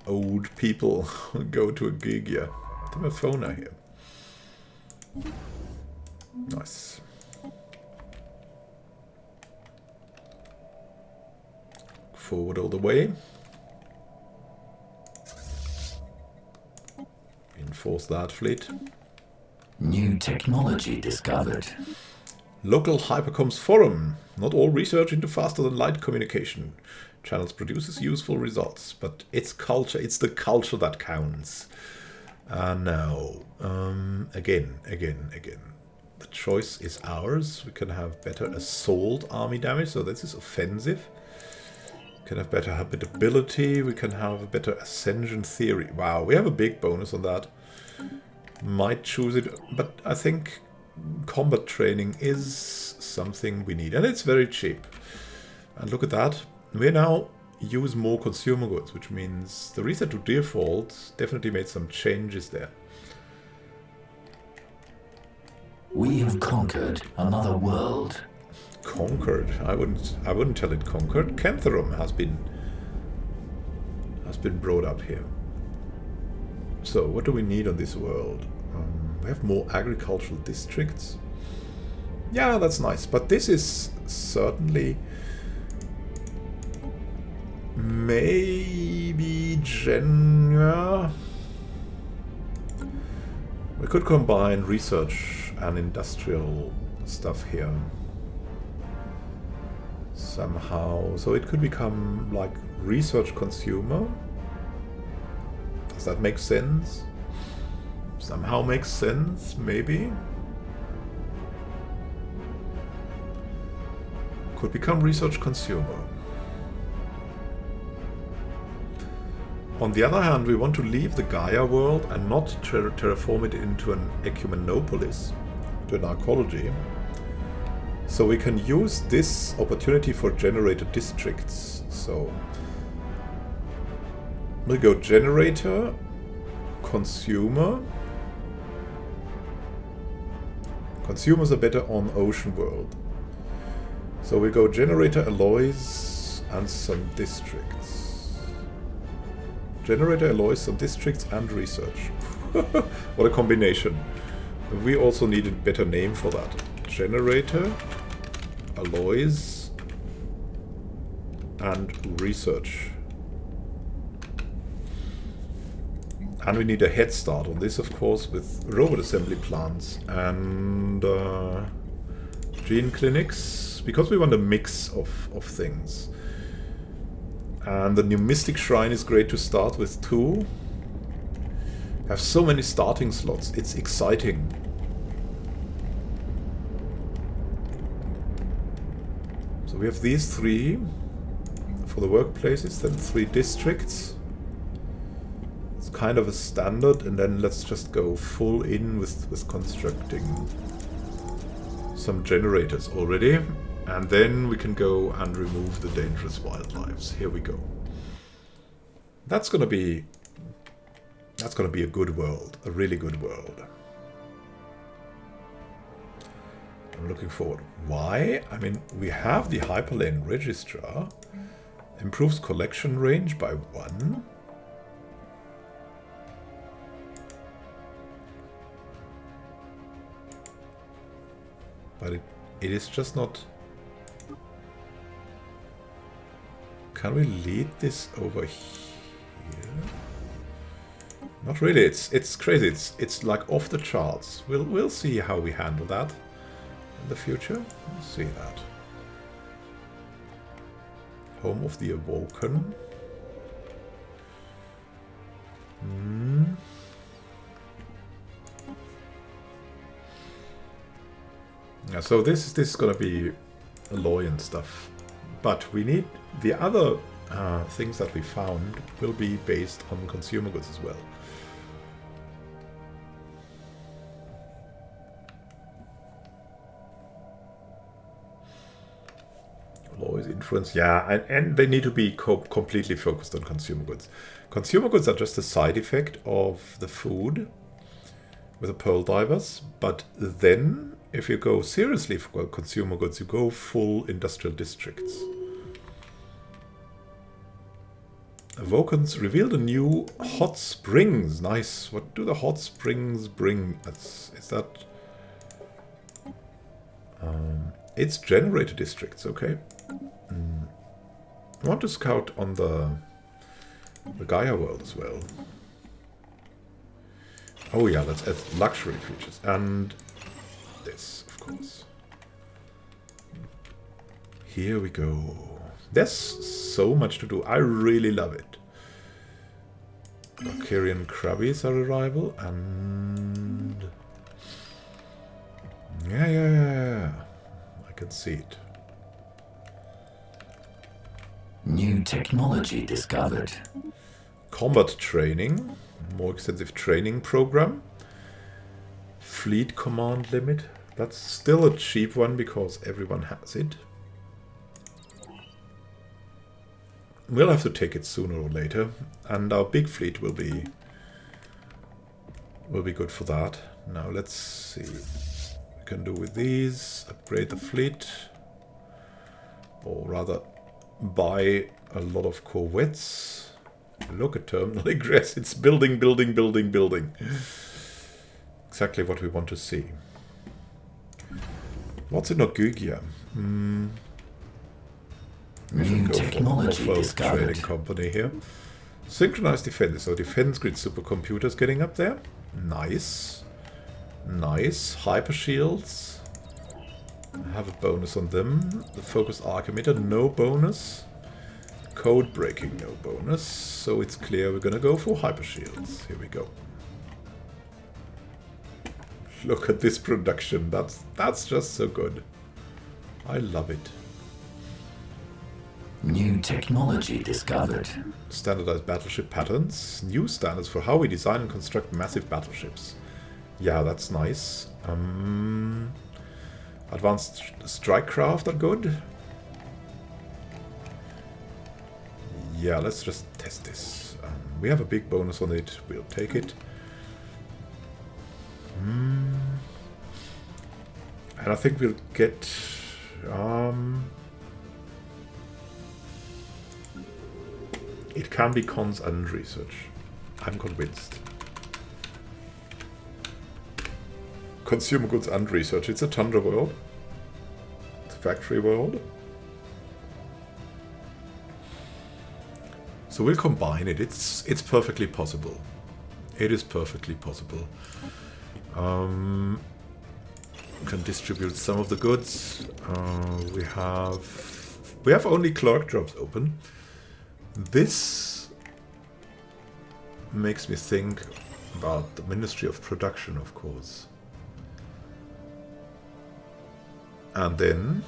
Old people go to a Gigia. Timofona here. Nice. Forward all the way. Enforce that fleet. New technology discovered. Local Hypercoms Forum. Not all research into faster than light communication channels produces useful results, but it's culture. It's the culture that counts. No. Again. The choice is ours. We can have better assault army damage, so this is offensive. We can have better habitability. We can have a better ascension theory. Wow, we have a big bonus on that. Might choose it, but I think combat training is something we need, and it's very cheap. And look at that. We now use more consumer goods, which means the reset to default definitely made some changes there. We have conquered another world. Conquered? I wouldn't tell it conquered. Cantherum has been brought up here. So what do we need on this world? We have more agricultural districts. Yeah, that's nice, but this is certainly maybe Genya. We could combine research and industrial stuff here somehow, so it could become like research consumer. Does that make sense? Somehow makes sense, maybe. Could become research consumer. On the other hand, we want to leave the Gaia world and not terraform it into an ecumenopolis, to an arcology. So we can use this opportunity for generator districts. So we'll go generator, consumer. Consumers are better on ocean world. So we go generator, alloys, and some districts. Generator, alloys, some districts, and research. What a combination. We also need a better name for that. Generator, alloys, and research. And we need a head start on this, of course, with robot assembly plants and gene clinics, because we want a mix of things. And the new Mystic Shrine is great to start with too. Have so many starting slots, it's exciting. So we have these three for the workplaces, then 3 districts. It's kind of a standard, and then let's just go full in with constructing some generators already. And then we can go and remove the dangerous wildlives. Here we go. That's gonna be a good world, a really good world. I'm looking forward. Why? I mean, we have the Hyperlane Registrar. Improves collection range by 1. But it is just not... Can we lead this over here? Not really. It's crazy. It's like off the charts. We'll see how we handle that in the future. We'll see that. Home of the Awoken. Yeah, so this is gonna be alloy and stuff, but we need the other things that we found will be based on consumer goods as well. Always influence, yeah, and they need to be completely focused on consumer goods. Consumer goods are just a side effect of the food with the pearl divers, but then if you go seriously for consumer goods, you go full industrial districts. Awokens revealed a new hot springs. Nice. What do the hot springs bring? Is that? It's generator districts. Okay. I want to scout on the Gaia world as well. Oh yeah, let's add luxury features and this, of course. Here we go. There's so much to do. I really love it. Arcarian Crabbies are arrival and yeah. I can see it. New technology discovered. Combat training, more extensive training program. Fleet command limit. That's still a cheap one because everyone has it. We'll have to take it sooner or later, and our big fleet will be good for that. Now let's see what we can do with these. Upgrade the fleet, or rather buy a lot of corvettes. Look at terminal egress. It's building. Exactly what we want to see. What's in Ogygia? New technology discovered. Trading company here. Synchronized defense. So defense grid supercomputers getting up there. Nice. Nice. Hyper shields. Have a bonus on them. The focus arc emitter, no bonus. Code breaking, no bonus. So it's clear we're gonna go for hyper shields. Here we go. Look at this production. That's just so good. I love it. New technology discovered. Standardized battleship patterns. New standards for how we design and construct massive battleships. Yeah, that's nice. Advanced strike craft are good. Yeah, let's just test this. We have a big bonus on it. We'll take it. And I think we'll get... it can be cons and research. I'm convinced. Consumer goods and research. It's a tundra world. It's a factory world. So we'll combine it. It's perfectly possible. It is perfectly possible. We can distribute some of the goods. We have only clerk jobs open. This makes me think about the Ministry of Production, of course. And then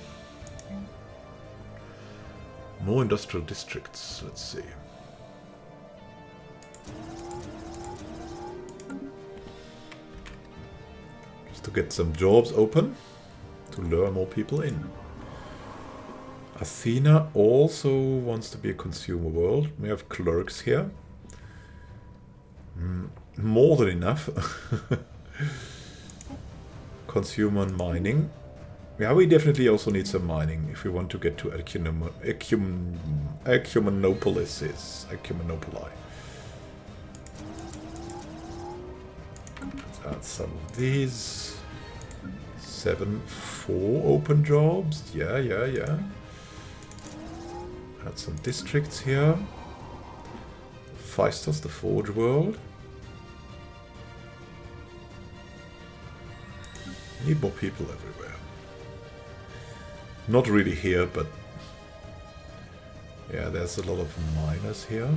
more industrial districts. Let's see. Just to get some jobs open, to lure more people in. Athena also wants to be a consumer world. We have clerks here. More than enough. Consumer and mining. Yeah, we definitely also need some mining if we want to get to Ecumenopolises. Ecumenopoli. Let's add some of these. 4 open jobs. Yeah. Add some districts here. Feistos, the Forge world. Need more people everywhere. Not really here, but yeah, there's a lot of miners here.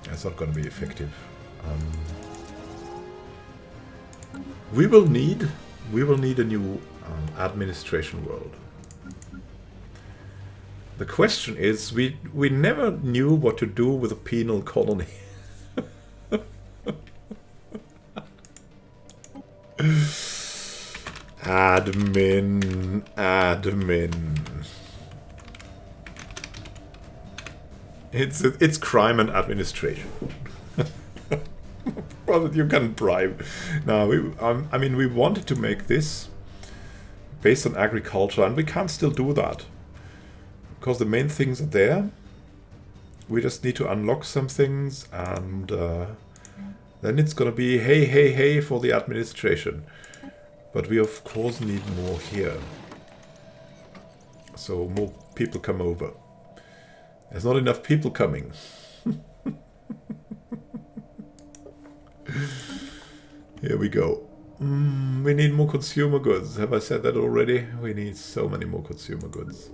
That's not going to be effective. We will need a new administration world. The question is, we never knew what to do with a penal colony. Admin. It's crime and administration. Well, you can bribe. No, I mean, we wanted to make this based on agriculture, and we can't still do that because the main things are there. We just need to unlock some things, and then it's gonna be hey for the administration. But we of course need more here, so more people come over. There's not enough people coming. Here we go. We need more consumer goods. Have I said that already? We need so many more consumer goods.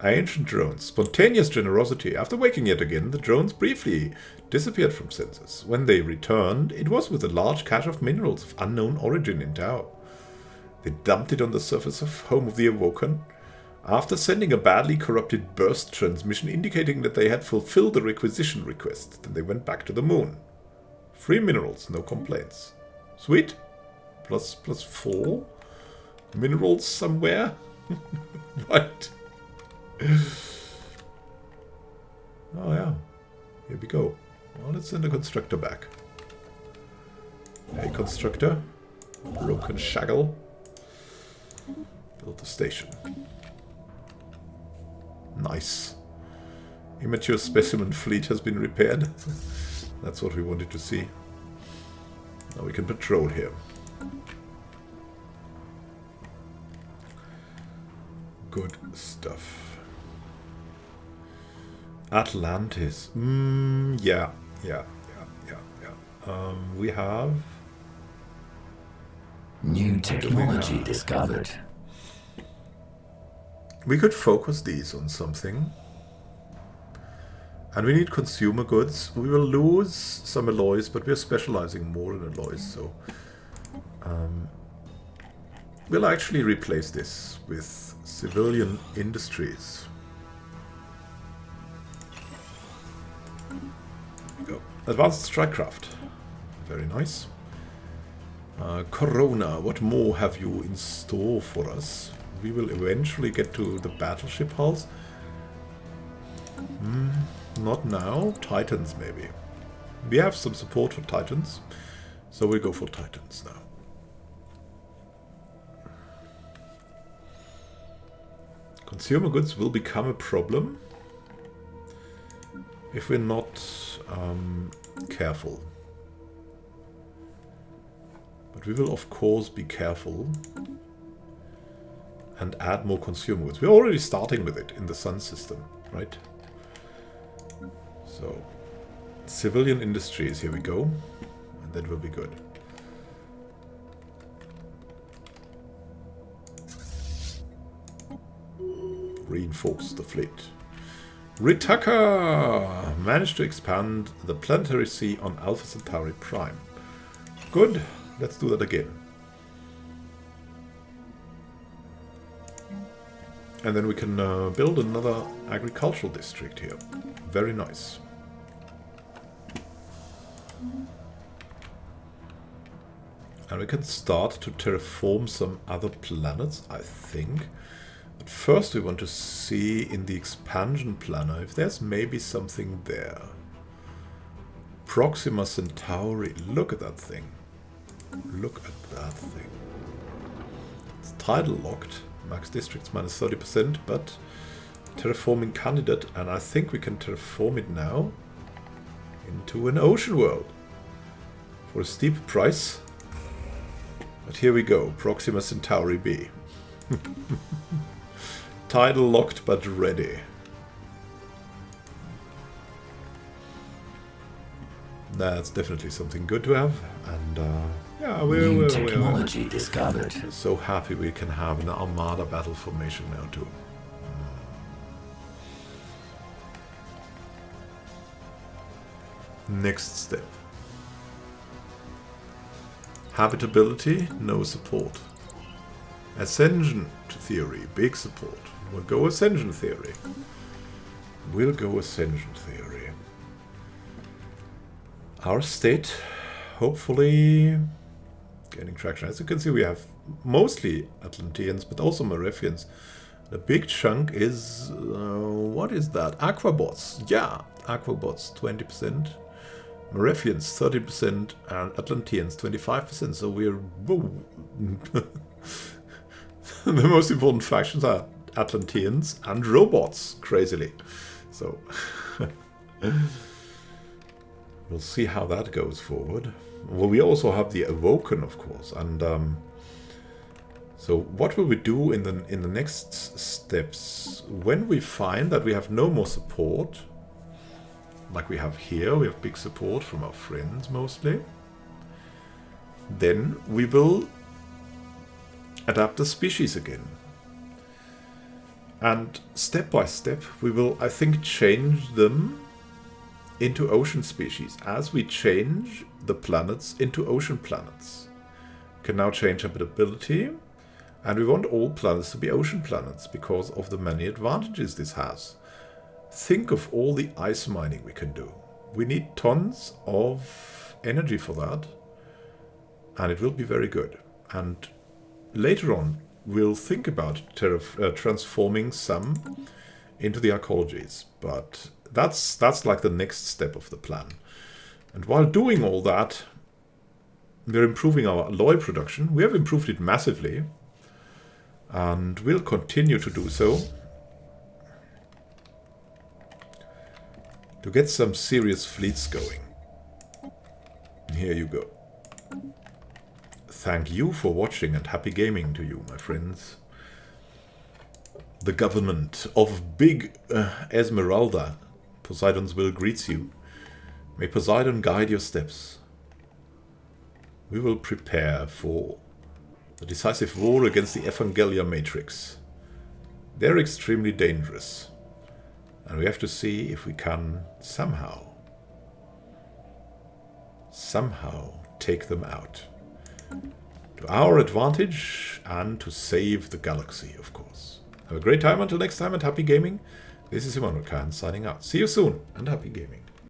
Ancient drones. Spontaneous generosity. After waking yet again, the drones briefly disappeared from census. When they returned, it was with a large cache of minerals of unknown origin in tow. They dumped it on the surface of home of the Awoken. After sending a badly corrupted burst transmission indicating that they had fulfilled the requisition request, then they went back to the moon. Free minerals, no complaints. Sweet. Plus 4 minerals somewhere. What? Oh yeah. Here we go. Well, let's send the constructor back. Hey constructor. Broken shaggle. Build the station. Nice. Immature specimen fleet has been repaired. That's what we wanted to see. Now we can patrol here. Good stuff. Atlantis. Yeah. We have... New technology discovered. We could focus these on something. And we need consumer goods. We will lose some alloys, but we're specializing more in alloys, so... we'll actually replace this with civilian industries. Go. Advanced strikecraft. Very nice. Corona, what more have you in store for us? We will eventually get to the battleship hulls. Not now. Titans, maybe. We have some support for Titans, so we'll go for Titans now. Consumer goods will become a problem if we're not careful. But we will, of course, be careful and add more consumer goods. We're already starting with it in the sun system, right? So, civilian industries, here we go. And that will be good. Reinforce the fleet. Ritaka managed to expand the planetary sea on Alpha Centauri Prime. Good. Let's do that again. And then we can build another agricultural district here. Very nice. And we can start to terraform some other planets, I think. But first we want to see in the expansion planner if there's maybe something there. Proxima Centauri. Look at that thing. Look at that thing. It's tidal locked. Max districts minus 30%, but terraforming candidate. And I think we can terraform it now into an ocean world for a steep price. But here we go. Proxima Centauri B. Tidal locked but ready. That's definitely something good to have. And yeah, New technology discovered. so happy we can have an armada battle formation now too. Next step. Habitability, no support. Ascension theory, big support. We'll go ascension theory. We'll go ascension theory. Our state, hopefully gaining traction. As you can see, we have mostly Atlanteans, but also Marauders. The big chunk is, what is that? Aquabots. Yeah, Aquabots, 20%. Marauders, 30%. And Atlanteans, 25%. So we're... The most important factions are Atlanteans and robots, crazily. So... We'll see how that goes forward. Well, we also have the Awoken, of course, and so what will we do in the next steps when we find that we have no more support, like we have here? We have big support from our friends mostly. Then we will adapt the species again, and step by step we will, I think, change them into ocean species, as we change the planets into ocean planets. Can now change habitability, and we want all planets to be ocean planets because of the many advantages this has. Think of all the ice mining we can do. We need tons of energy for that, and it will be very good. And later on we'll think about transforming some into the arcologies, but that's like the next step of the plan. And while doing all that, we're improving our alloy production. We have improved it massively, and we'll continue to do so to get some serious fleets going. Here you go. Thank you for watching, and happy gaming to you, my friends. The government of Big Esmeralda, Poseidon's will, greets you. May Poseidon guide your steps. We will prepare for the decisive war against the Evangelia Matrix. They're extremely dangerous, and we have to see if we can somehow take them out. To our advantage, and to save the galaxy, of course. Have a great time until next time, and happy gaming. This is Emmanuel Khan signing out. See you soon, and happy gaming.